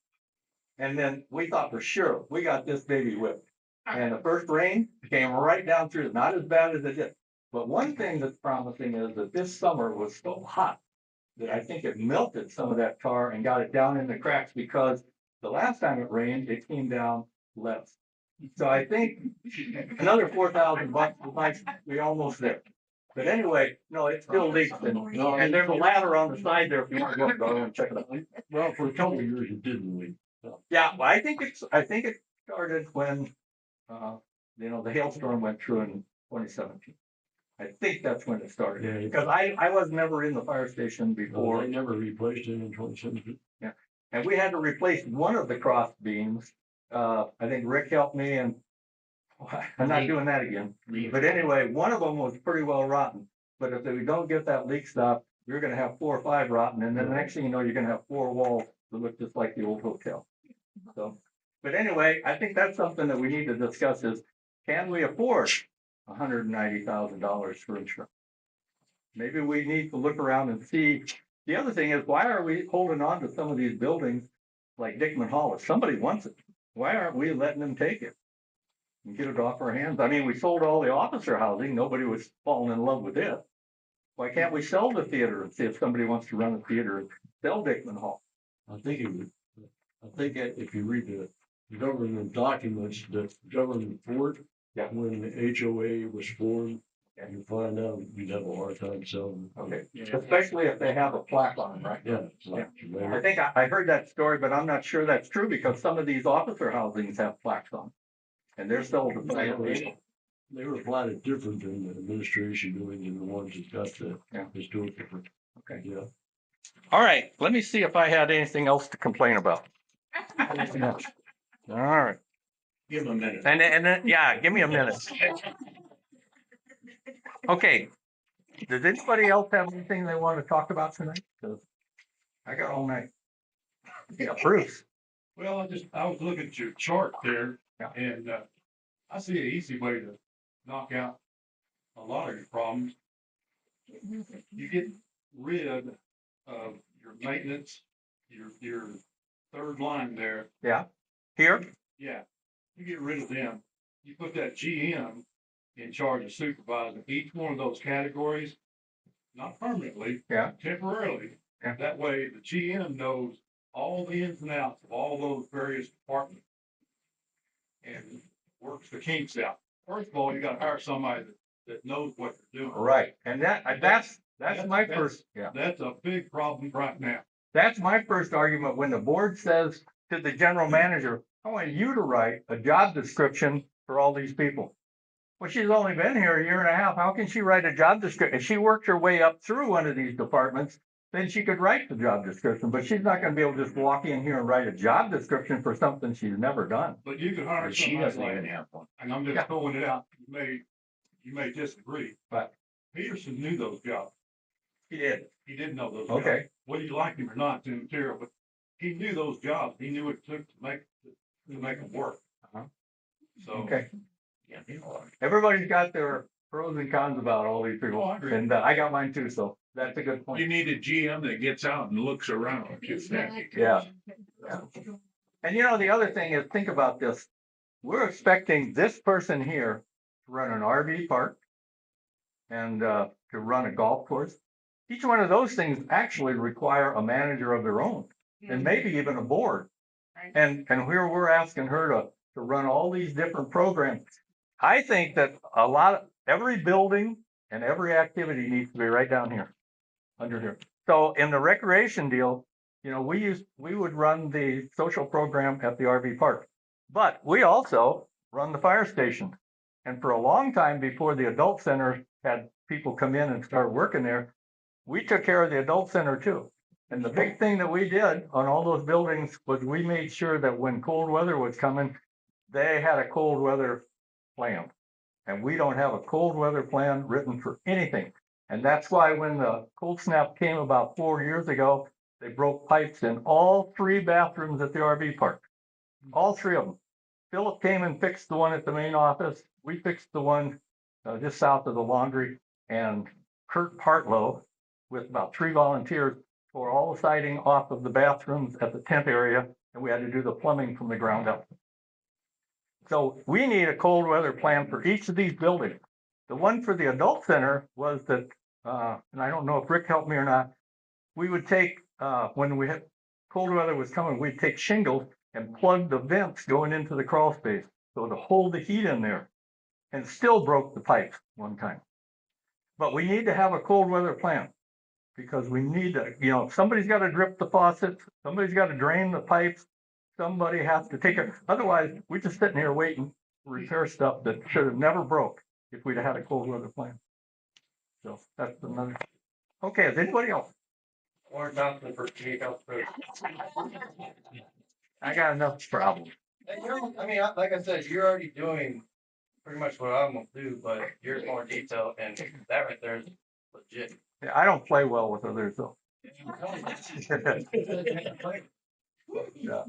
And then we thought for sure, we got this baby whipped. And the first rain came right down through, not as bad as it did. But one thing that's promising is that this summer was so hot that I think it melted some of that tar and got it down in the cracks, because the last time it rained, it came down less. So I think another $4,000 might be almost there. But anyway, no, it still leaks, and there's a ladder on the side there if you want to go and check it out. Well, for a couple of years, it didn't leak. Yeah, well, I think it started when, you know, the hailstorm went through in 2017. I think that's when it started, Yeah. because I was never in the fire station Well, before. they never replaced it in 2017. And we had to replace one of the cross beams. I think Rick helped me, and I'm not doing that again. But anyway, one of them was pretty well rotten. But if we don't get that leak stopped, you're gonna have 4 or 5 rotten, and then the next thing you know, you're gonna have 4 walls that look just like the old hotel. So, but anyway, I think that's something that we need to discuss is, can we afford $190,000 for insurance? Maybe we need to look around and see. The other thing is, why are we holding on to some of these buildings like Dickman Hall? If somebody wants it, why aren't we letting them take it and get it off our hands? I mean, we sold all the officer housing. Nobody was falling in love with it. Why can't we sell the theater and see if somebody wants to run a theater and sell Dickman Hall? I think that if you read the government documents that govern Fort, Yeah. when the HOA was formed, and you find out you'd have a hard time selling. Okay, especially if they have a plaque on them, right? Yeah. It's like I think I heard that story, but I'm not sure that's true because some of these officer housings have plaques on them. And they're sold to private people. They were platted different than the administration buildings and the ones that got the Yeah. historic. Okay. Yeah. All right, let me see if I had anything else to complain about. All right, Give them a minute. and then, yeah, give me a minute. Okay, does anybody else have anything they want to talk about tonight? 'Cause I got all night. Yeah, Bruce. Well, I was looking at your chart there, Yeah. and I see an easy way to knock out a lot of your problems. You get rid of your maintenance, your third line there. Yeah, here? Yeah, you get rid of them. You put that GM in charge of supervising each one of those categories, not permanently, Yeah. temporarily. Yeah. That way, the GM knows all the ins and outs of all those various departments and works the kinks out. First of all, you gotta hire somebody that knows what they're doing. Right, and that's my first, yeah. That's a big problem right now. That's my first argument when the board says to the general manager, I want you to write a job description for all these people. Well, she's only been here a year and a half. How can she write a job description? If she worked her way up through one of these departments, then she could write the job description, but she's not gonna be able to just walk in here and write a job description for something she's never done. But you can hire She somebody doesn't like, even have one. and I'm Yeah. just throwing it out, you may disagree. But- Peterson knew those jobs. He did. He did know those jobs. Okay, Whether you like him or not, to material, but he knew those jobs. He knew what it took to make them work. Uh-huh. So. okay. Yeah, you know, Everybody's got their pros and cons about all these people, Oh, I agree. and I got mine too, so that's a good You point. need a GM that gets out and looks around. Just that. Yeah. And you know, the other thing is, think about this. We're expecting this person here to run an RV park and to run a golf course. Each one of those things actually require a manager of their own, and maybe even a board. And here we're asking her to run all these different programs. I think that every building and every activity needs to be right down here, under here. So in the recreation deal, you know, we would run the social program at the RV park, but we also run the fire station. And for a long time before the adult center had people come in and start working there, we took care of the adult center too. And the big thing that we did on all those buildings was we made sure that when cold weather was coming, they had a cold weather plan. And we don't have a cold weather plan written for anything. And that's why when the cold snap came about 4 years ago, they broke pipes in all 3 bathrooms at the RV park. All 3 of them. Philip came and fixed the one at the main office. We fixed the one just south of the laundry. And Kurt Partlow, with about 3 volunteers, tore all the siding off of the bathrooms at the tent area, and we had to do the plumbing from the ground up. So we need a cold weather plan for each of these buildings. The one for the adult center was that, and I don't know if Rick helped me or not, we would take, when we had cold weather was coming, we'd take shingles and plug the vents going into the crawl space so to hold the heat in there, and still broke the pipes one time. But we need to have a cold weather plan because we need to, you know, somebody's got to drip the faucets, somebody's got to drain the pipes, somebody has to take it. Otherwise, we're just sitting here waiting to repair stuff that should have never broke if we'd have had a cold weather plan. So that's another. Okay, is anybody else? Warren Thompson for community health. I got enough problems. I mean, like I said, you're already doing pretty much what I'm gonna do, but yours more detailed, and that right there is legit. Yeah, I don't play well with others though. Yeah.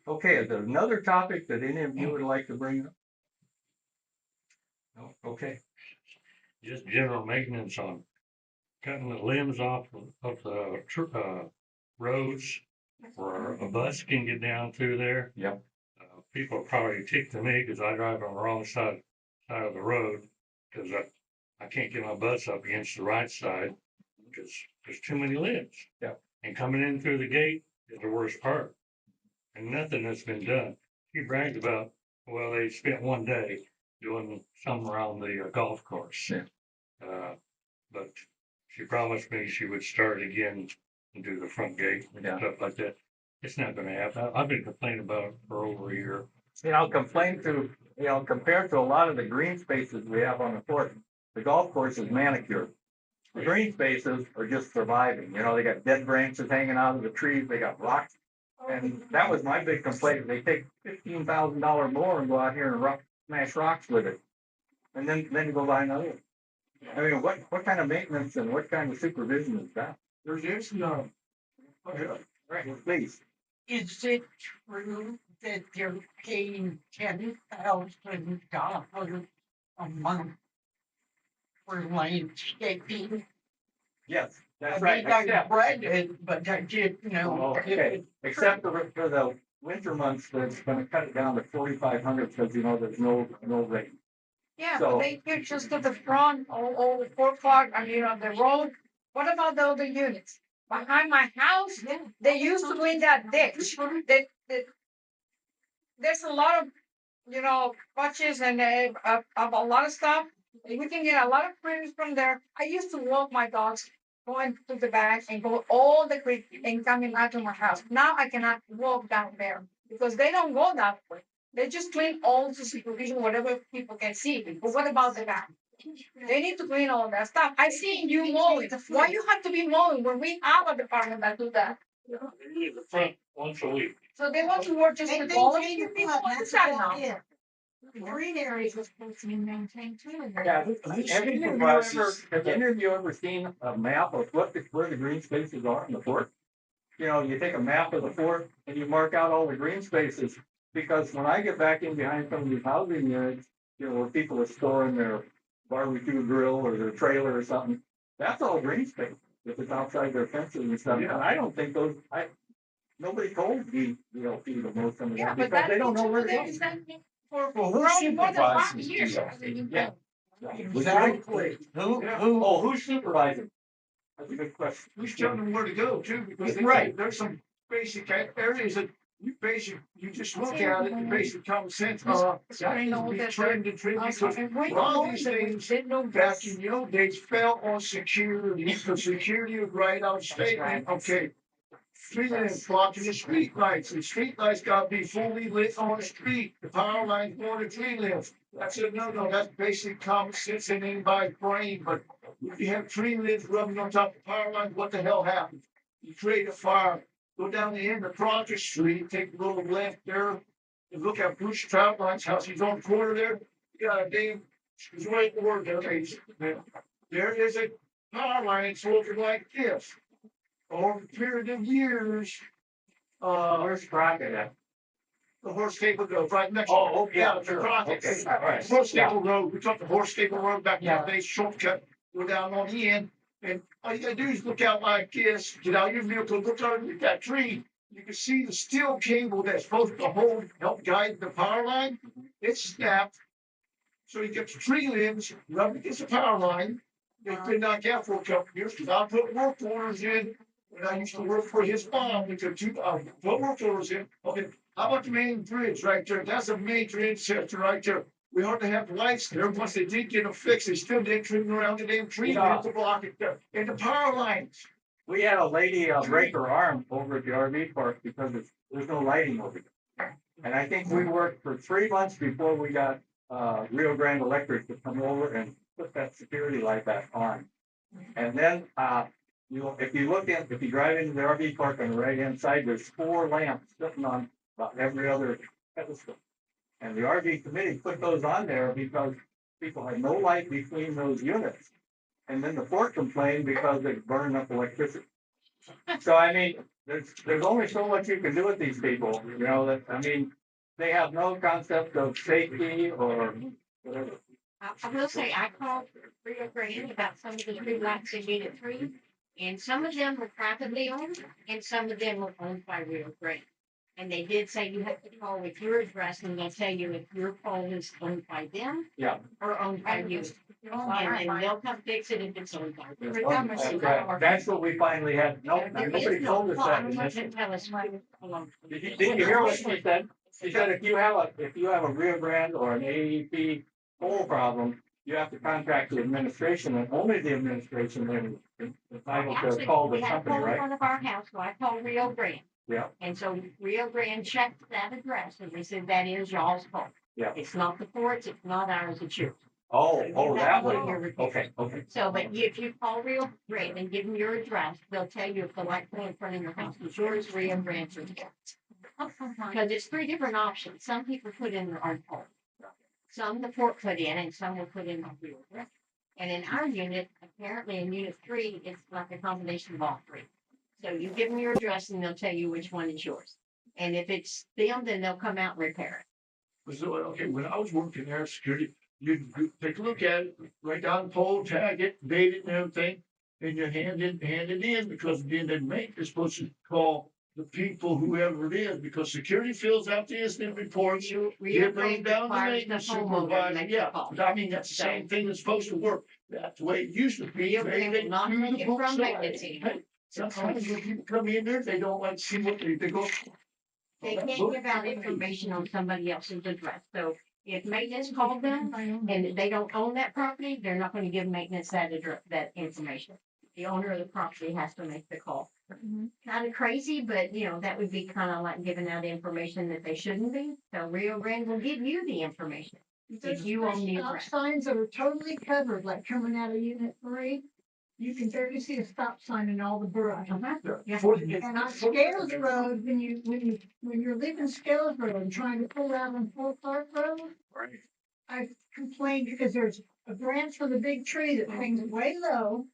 Okay, is there another topic that any of you would like to bring up? No? Okay. Just general maintenance on cutting the limbs off of the roads where a bus can get down through there. Yep. People are probably ticked to me because I drive on the wrong side of the road because I can't get my bus up against the right side because there's too many limbs. Yep. And coming in through the gate is the worst part. And nothing has been done. She bragged about, well, they spent one day doing something around the golf course. Yeah. But she promised me she would start again and do the front gate and Yeah. stuff like that. It's not gonna happen. I've been complaining about it for over a year. Compared to a lot of the green spaces we have on the court, the golf course is manicured. The green spaces are just surviving. They got dead branches hanging out of the trees, they got rocks. And that was my big complaint. They take $15,000 more and go out here and smash rocks with it. And then go buy another one. I mean, what kind of maintenance and what kind of supervision is that? There's none. Right, please. Is it true that they're paying $10,000 a month for landscaping? Yes, that's I right. mean, I Except- read it, but I didn't know. Oh, okay, except for the winter months, that's gonna cut it down to 4,500 because there's no rain. Yeah, So- but they get just to the front, all the 4 o'clock, on the road. What about the other units? Behind my house, they used to clean that ditch. There's a lot of, patches and of a lot of stuff. We can get a lot of creams from there. I used to walk my dogs going to the back and go all the creek and coming out to my house. Now I cannot walk down there because they don't go that way. They just clean all the supervision, whatever people can see. But what about the back? They need to clean all that stuff. I see you mowing. Why you have to be mowing when we have a department that do that? In the front once a week. So they want to work just with all of you people. What's that now? The green areas are supposed to be maintained too. Yeah, have any of you ever seen a map of where the green spaces are in the fort? You take a map of the fort and you mark out all the green spaces, because when I get back in behind some of these housing units, where people are storing their barbecue grill or their trailer or something, that's all green space, if it's outside their fences and stuff. And I don't think nobody told me, to mow some of Yeah, that, but because that they don't know where to go. is that for Well, who probably more than 5 supervises years. these? Yeah. Exactly. Who's supervising? That's a good question. Who's telling them where to go too? Because there's some basic areas that you just look at it, and basic common sense. That needs to be trimmed because a lot of these things back in the old days fell on security. So security would write out a statement, okay. Street lights blocking the street lights. The street lights gotta be fully lit on the street. The power line's going to tree limbs. That's no, that's basic common sense in anybody's brain, but if you have tree limbs rubbing on top of power lines, what the hell happens? You create a fire, go down the end of Project Street, take a little left there, and look at Bruce Troutline's house. He's on the corner there. You got a damn, he's right over there. There is a power line looking like this. Over a period of years, Where's Brackett at? the horse stable goes right next. Yeah, the sure. Crockett. Okay, all right. Horse stable road. We took the horse stable road back down. They shortcut, go down on the end, and all you gotta do is look out like this. Get out your vehicle, look underneath that tree. You can see the steel cable that's supposed to help guide the power line. It's snapped. So you get the tree limbs rubbing against the power line. It's been knocked out for a couple of years because I put work orders in. When I used to work for his mom, we took put work orders in. Okay, how about the main bridge right there? That's a major intersection right there. We hardly have lights there. Once they did get them fixed, they still didn't trim around the damn tree limbs to block it there. And the power lines. We had a lady break her arm over at the RV park because there's no lighting over there. And I think we worked for 3 months before we got Rio Grande Electric to come over and put that security light back on. And then, if you look in, if you drive into the RV park on the right hand side, there's 4 lamps sitting on about every other pedestal. And the RV committee put those on there because people had no light between those units. And then the port complained because they burned up electricity. So I mean, there's only so much you can do with these people, you know, that, I mean, they have no concept of safety or whatever. I will say, I called Rio Grande about some of the tree lots in Unit 3, and some of them were privately owned, and some of them were owned by Rio Grande. And they did say you have to call with your address, and they'll tell you if your pole is owned by them Yeah. or owned by you. And then they'll come fix it if it's owned by you. That's what we finally had. No, There nobody is no told us that. law. Doesn't tell us what belongs to Did you hear what she said? She said if you have a Rio Grande or an AEP pole problem, you have to contact the administration, and only the administration is entitled to Actually, call the we had a company, pole in right? front of our house, so I called Rio Grande. Yeah. And so Rio Grande checked that address, and they said that is y'all's pole. Yeah. It's not the port's, it's not ours, it's yours. Oh, that way. Okay. Okay. So, but if you call Rio Grande and give them your address, they'll tell you if the light pole in front of your house is yours, Rio Grande's, or yours. Because it's 3 different options. Some people put in their own pole. Some the port put in, and some will put in the Rio Grande. And in our unit, apparently in Unit 3, it's like a combination of all 3. So you give them your address and they'll tell you which one is yours. And if it's them, then they'll come out and repair it. So, okay, when I was working there, security, you take a look at it, write down the pole, tag it, date it and everything, and you hand it in, because then the mate is supposed to call the people, whoever it is, because security fills out the incident reports, Rio give them Grande down the requires maintenance the homeowner to supervisor, make yeah. the call. But I mean, that's the same thing that's supposed to work. That's the way it used to be. Rio Grande They will not do take the it book from side. maintenance anymore. Sometimes when people come in there, they don't like see what they go. They can't give out information on somebody else's address. So if maintenance called them and they don't own that property, they're not gonna give maintenance that address, that information. The owner of the property has to make the call. Kind of crazy, but you know, that would be kind of like giving out information that they shouldn't be. So Rio Grande will give you the information. There's If you own the stop address. signs that are totally covered, like coming out of Unit 3. You can barely see a stop sign in all the brush. Yeah. And on Scales Road, when you're leaving Scales Road and trying to pull out on Full Park Road, I complained because there's a branch from the big tree that hangs way low,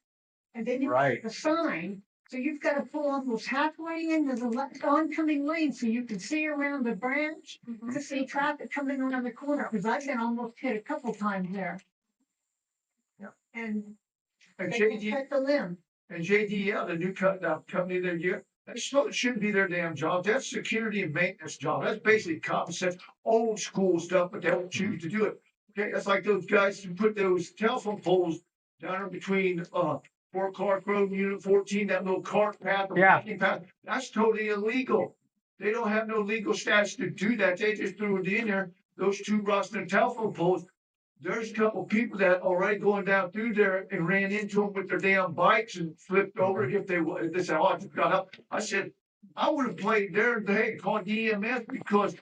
and then you Right. the sign. So you've got to pull almost halfway into the oncoming lane so you can see around the branch to see traffic coming around the corner. Because I've been almost hit a couple times there. Yeah. And And they JD, cut the limb. and JDL, the new company that shouldn't be their damn job. That's security and maintenance job. That's basically common sense, old school stuff, but they don't choose to do it. Okay, that's like those guys who put those telephone poles down in between, Fort Clark Road and Unit 14, that little cart path. or Yeah. walking path. That's totally illegal. They don't have no legal status to do that. They just threw it in there. Those 2 rusted telephone poles. There's a couple people that already going down through there and ran into them with their damn bikes and flipped over if they said, oh, I just got up. I said, I would have played there today, called EMS, because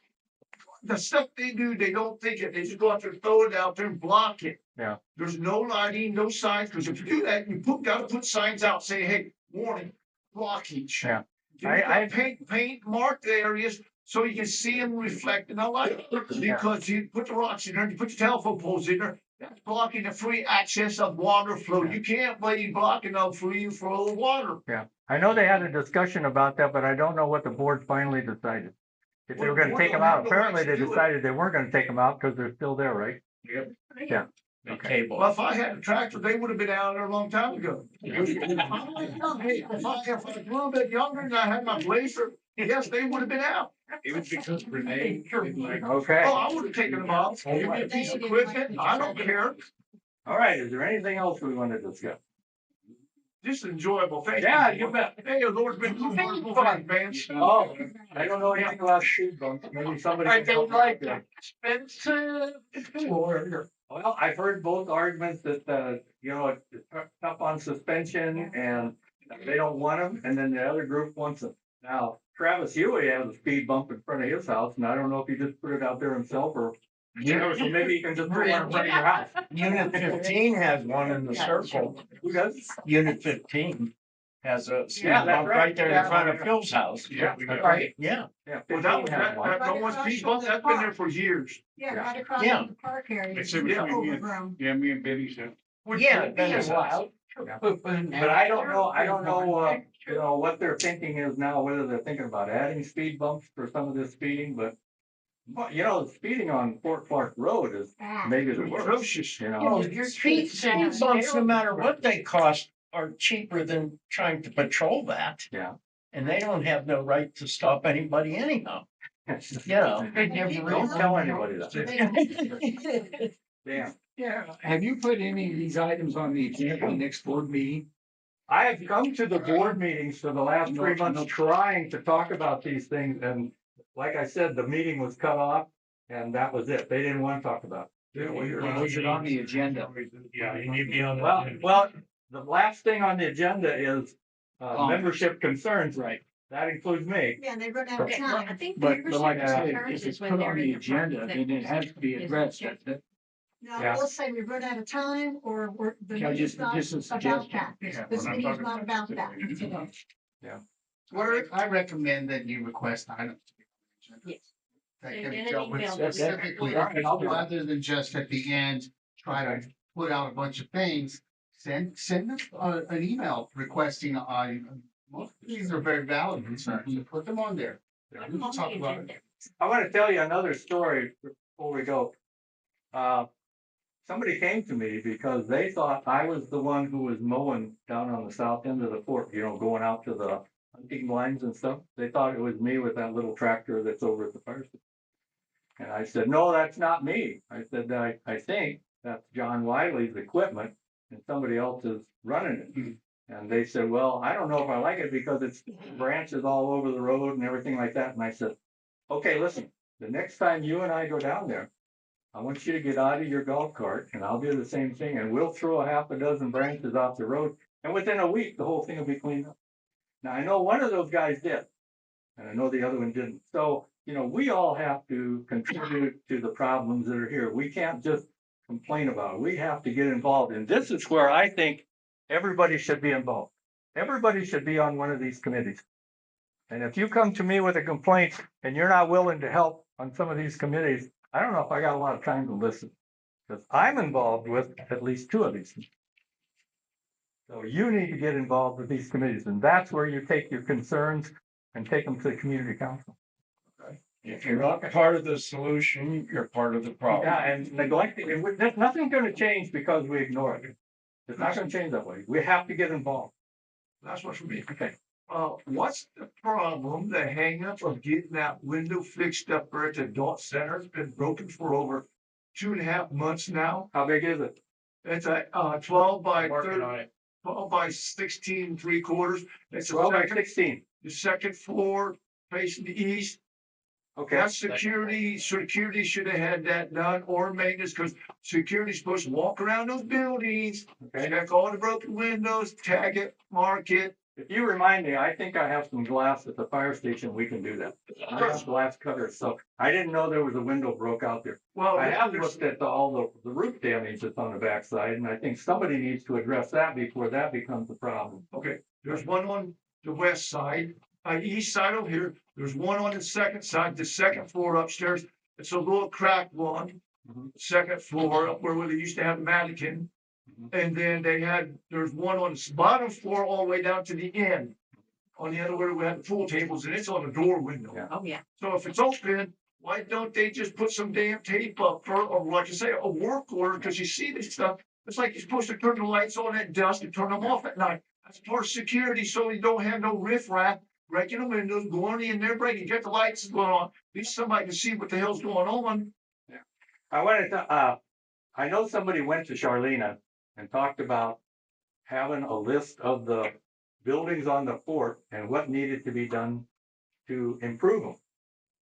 the stuff they do, they don't think it. They just go out there, throw it out there and block it. Yeah. There's no lighting, no signs, because if you do that, you gotta put signs out, say, hey, warning, blockage. Yeah. You gotta paint, mark the areas so you can see them reflect in the light. Because you put the rocks in there, you put the telephone poles in there, that's blocking the free access of water flow. You can't be blocking the free flow of water. Yeah. I know they had a discussion about that, but I don't know what the board finally decided. If they were gonna take them out, apparently they decided they weren't gonna take them out because they're still there, right? Yep. Yeah. The Okay. cable. Well, if I had a tractor, they would have been out there a long time ago. Hey, if I was a little bit younger and I had my blazer, yes, they would have been out. It was because Renee didn't like. Okay. Oh, I would have taken them off. Give me a piece of equipment. I don't care. All right. Is there anything else we want to discuss? Just enjoyable. Thank Yeah, you bet. Hey, the Lord's been wonderful fun, man. Oh, I don't know anything about speed bumps. Maybe somebody I can help don't me out like there. that. Expensive. Well, I've heard both arguments that, it's tough on suspension and they don't want them, and then the other group wants them. Now, Travis Huey has a speed bump in front of his house, and I don't know if he just put it out there himself or You so maybe you can just put one in front of your house. Unit 15 has one in the circle. Who does? Unit 15 has a speed Yeah, that's bump right. right there in Yeah. front of Phil's house. Yeah, we got it. Right. Yeah. Yeah. Well, 15 has one. that one speed bump, that's been there for years. Yeah, Yeah. right across Yeah. from the park area. It's in It's between you. overgrown. Yeah, me and Betty said. Yeah, It's been a while. But I don't know, you know, what their thinking is now, whether they're thinking about adding speed bumps for some of this speeding, but you know, speeding on Fort Clark Road is Ah. maybe the worst, Atrocious. you know. Oh, your speed bumps, no matter what they cost, are cheaper than trying to patrol that. Yeah. And they don't have no right to stop anybody anyhow, you know. Don't tell anybody that. Damn. Yeah, have you put any of these items on the agenda for the next board meeting? I have come to the board meetings for the last 3 months trying to talk about these things, and like I said, the meeting was cut off, and that was it. They didn't want to talk about it. Was it on the agenda? Yeah, you need to be on the. Well, the last thing on the agenda is membership concerns. Right. That includes me. Yeah, and they run out of Okay, well, I time. think But membership like I said, concerns if is it's when put they're on in the the agenda, front then it has to be is- addressed. Now, Yeah. we'll say we've run out of time, or the Yeah, meeting's just- not just a about suggestion. that. Yeah, This we're not meeting's talking not about that. I recommend that you request items to be on the agenda. Yes. That In can an be dealt with email that we- specifically, rather than just at the end, try to put out a bunch of things. Send us an email requesting, these are very valid concerns, so put them on there. We can talk about it. I want to tell you another story before we go. Somebody came to me because they thought I was the one who was mowing down on the south end of the fort, you know, going out to the hunting blinds and stuff. They thought it was me with that little tractor that's over at the fire station. And I said, no, that's not me. I said, I think that's John Wiley's equipment and somebody else is running it. And they said, well, I don't know if I like it because it's branches all over the road and everything like that. And I said, okay, listen, the next time you and I go down there, I want you to get out of your golf cart and I'll do the same thing and we'll throw a half a dozen branches off the road. And within a week, the whole thing will be cleaned up. Now, I know one of those guys did, and I know the other one didn't. So, you know, we all have to contribute to the problems that are here. We can't just complain about it. We have to get involved. And this is where I think everybody should be involved. Everybody should be on one of these committees. And if you come to me with a complaint and you're not willing to help on some of these committees, I don't know if I got a lot of time to listen. Because I'm involved with at least 2 of these. So you need to get involved with these committees, and that's where you take your concerns and take them to the community council. If you're not part of the solution, you're part of the problem. Yeah, and neglecting, there's nothing gonna change because we ignore it. It's not gonna change that way. We have to get involved. That's what's for me. Okay. What's the problem, the hangup of getting that window fixed up there at the adult center? It's been broken for over 2.5 months now. How big is it? It's a 12 by Working 30, on it. 12 by 16 3/4. It's a 12 by second, 16. the second floor facing the east. Okay. That's security should have had that done, or maintenance, because security's supposed to walk around those buildings, Okay. check all the broken windows, tag it, mark it. If you remind me, I think I have some glass at the fire station. We can do that. I have glass cutters, so I didn't know there was a window broke out there. Well, I have looked at all the roof damage that's on the backside, and I think somebody needs to address that before that becomes a problem. okay, there's one on the west side, east side over here. There's one on the second side, the second floor upstairs. It's a little cracked one. Mhm. Second floor up where they used to have the mannequin. And then there's one on the bottom floor all the way down to the end. On the other where we have the pool tables, and it's on a door window. Yeah. Oh, yeah. So if it's open, why don't they just put some damn tape up or like I say, a work order? Because you see this stuff, it's like you're supposed to turn the lights on at dusk and turn them off at night. That's part of security, so you don't have no riffraff breaking the windows, going in there, breaking, get the lights going on. At least somebody can see what the hell's going on. I wanted to, I know somebody went to Charlena and talked about having a list of the buildings on the fort and what needed to be done to improve them.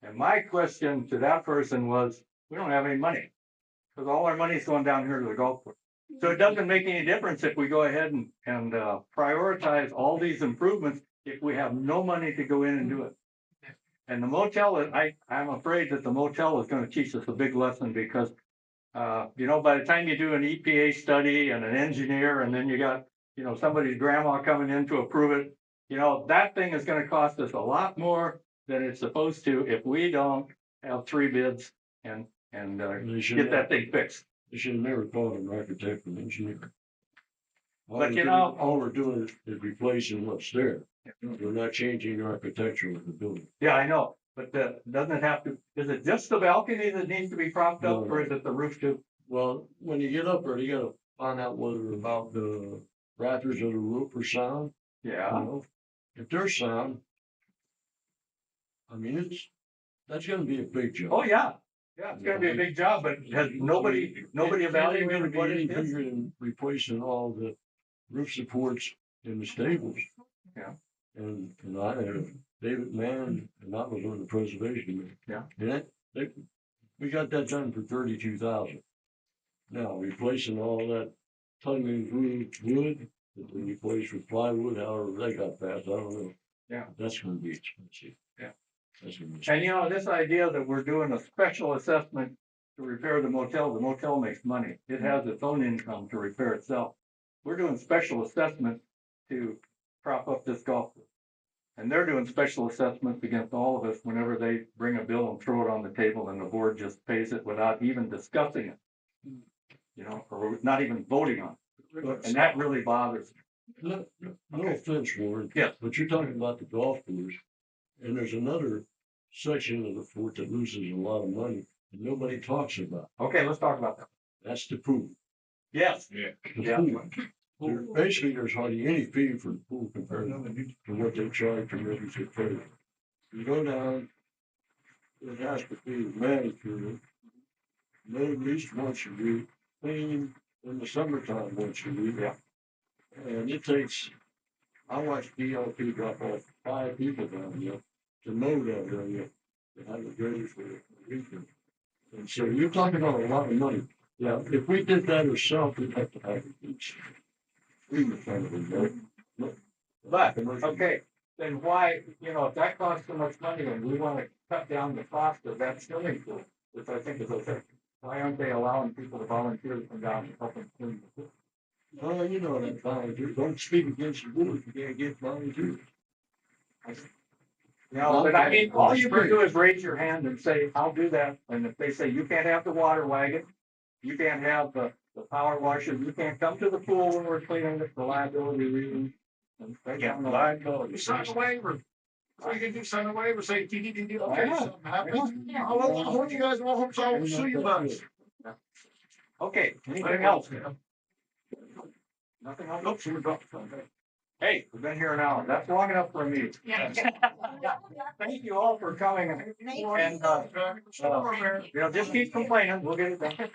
And my question to that person was, we don't have any money. Because all our money is going down here to the golf course. So it doesn't make any difference if we go ahead and prioritize all these improvements if we have no money to go in and do it. And the motel, I'm afraid that the motel is gonna teach us a big lesson because, you know, by the time you do an EPA study and an engineer, and then you got, you know, somebody's grandma coming in to approve it, you know, that thing is gonna cost us a lot more than it's supposed to if we don't have 3 bids and, They should get that have, thing fixed. they should have never called an architect and engineer. But you know- All we're doing is replacing what's there. We're not changing the architecture of the building. Yeah, I know, but doesn't it have to, is it just the balcony that needs to be propped up, or is it the roof too? Well, when you get up there, you gotta find out whether about the rafters of the roof are sound. You Yeah, know, if they're sound, I mean, that's gonna be a big job. oh, yeah, it's gonna be a big job, but has nobody evaluated what it Any is? bigger than replacing all the roof supports in the stables. Yeah. And I had David Mann, and I was on the preservation committee. Yeah. And we got that done for 32,000. Now, replacing all that tongue and groove wood, that we replaced with plywood, however they got passed, I don't know. Yeah. That's gonna be expensive. Yeah. That's gonna be And expensive. you know, this idea that we're doing a special assessment to repair the motel makes money. It has its own income to repair itself. We're doing special assessment to prop up this golf course. And they're doing special assessments against all of us whenever they bring a bill and throw it on the table and the board just pays it without even discussing it. You know, or not even voting on it. And that really bothers me. No offense, Warren. Yes. But you're talking about the golf course, and there's another section of the fort that loses a lot of money, and nobody talks about. Okay, let's talk about that. That's the pool. Yes. The Yeah. pool. Basically, there's hardly any fee for the pool compared to what they charge for registered players. You go down, it has to be manicured, made at least once a week, clean in the summertime once a week. Yeah. And it takes, I watched DLP drop off 5 people down there to mow that area, to have it ready for the weekend. And so you're talking about a lot of money. Yeah, if we did that ourselves, we'd have to have a beach. We would kind of know. But, okay, then why, you know, if that costs so much money and we wanna cut down the cost of that swimming pool, which I think is okay, why aren't they allowing people to volunteer to come down and help them clean the pool? Oh, you know that volunteer, don't speak against the rules, you can't get volunteers. No, but I mean, all you can do is raise your hand and say, I'll do that, and if they say you can't have the water wagon, you can't have the power washer, you can't come to the pool when we're cleaning it for liability reasons. And they got no liability. You sign a waiver. So you can do sign a waiver, say if you need to do, okay, Yeah. something happens. I'll hold you guys, I'll sue you about it. Okay, anything else? Nothing else? Nope, so we're done. Hey, we've been here an hour. That's long enough for me. Thank you all for coming and, you know, just keep complaining. We'll get it done.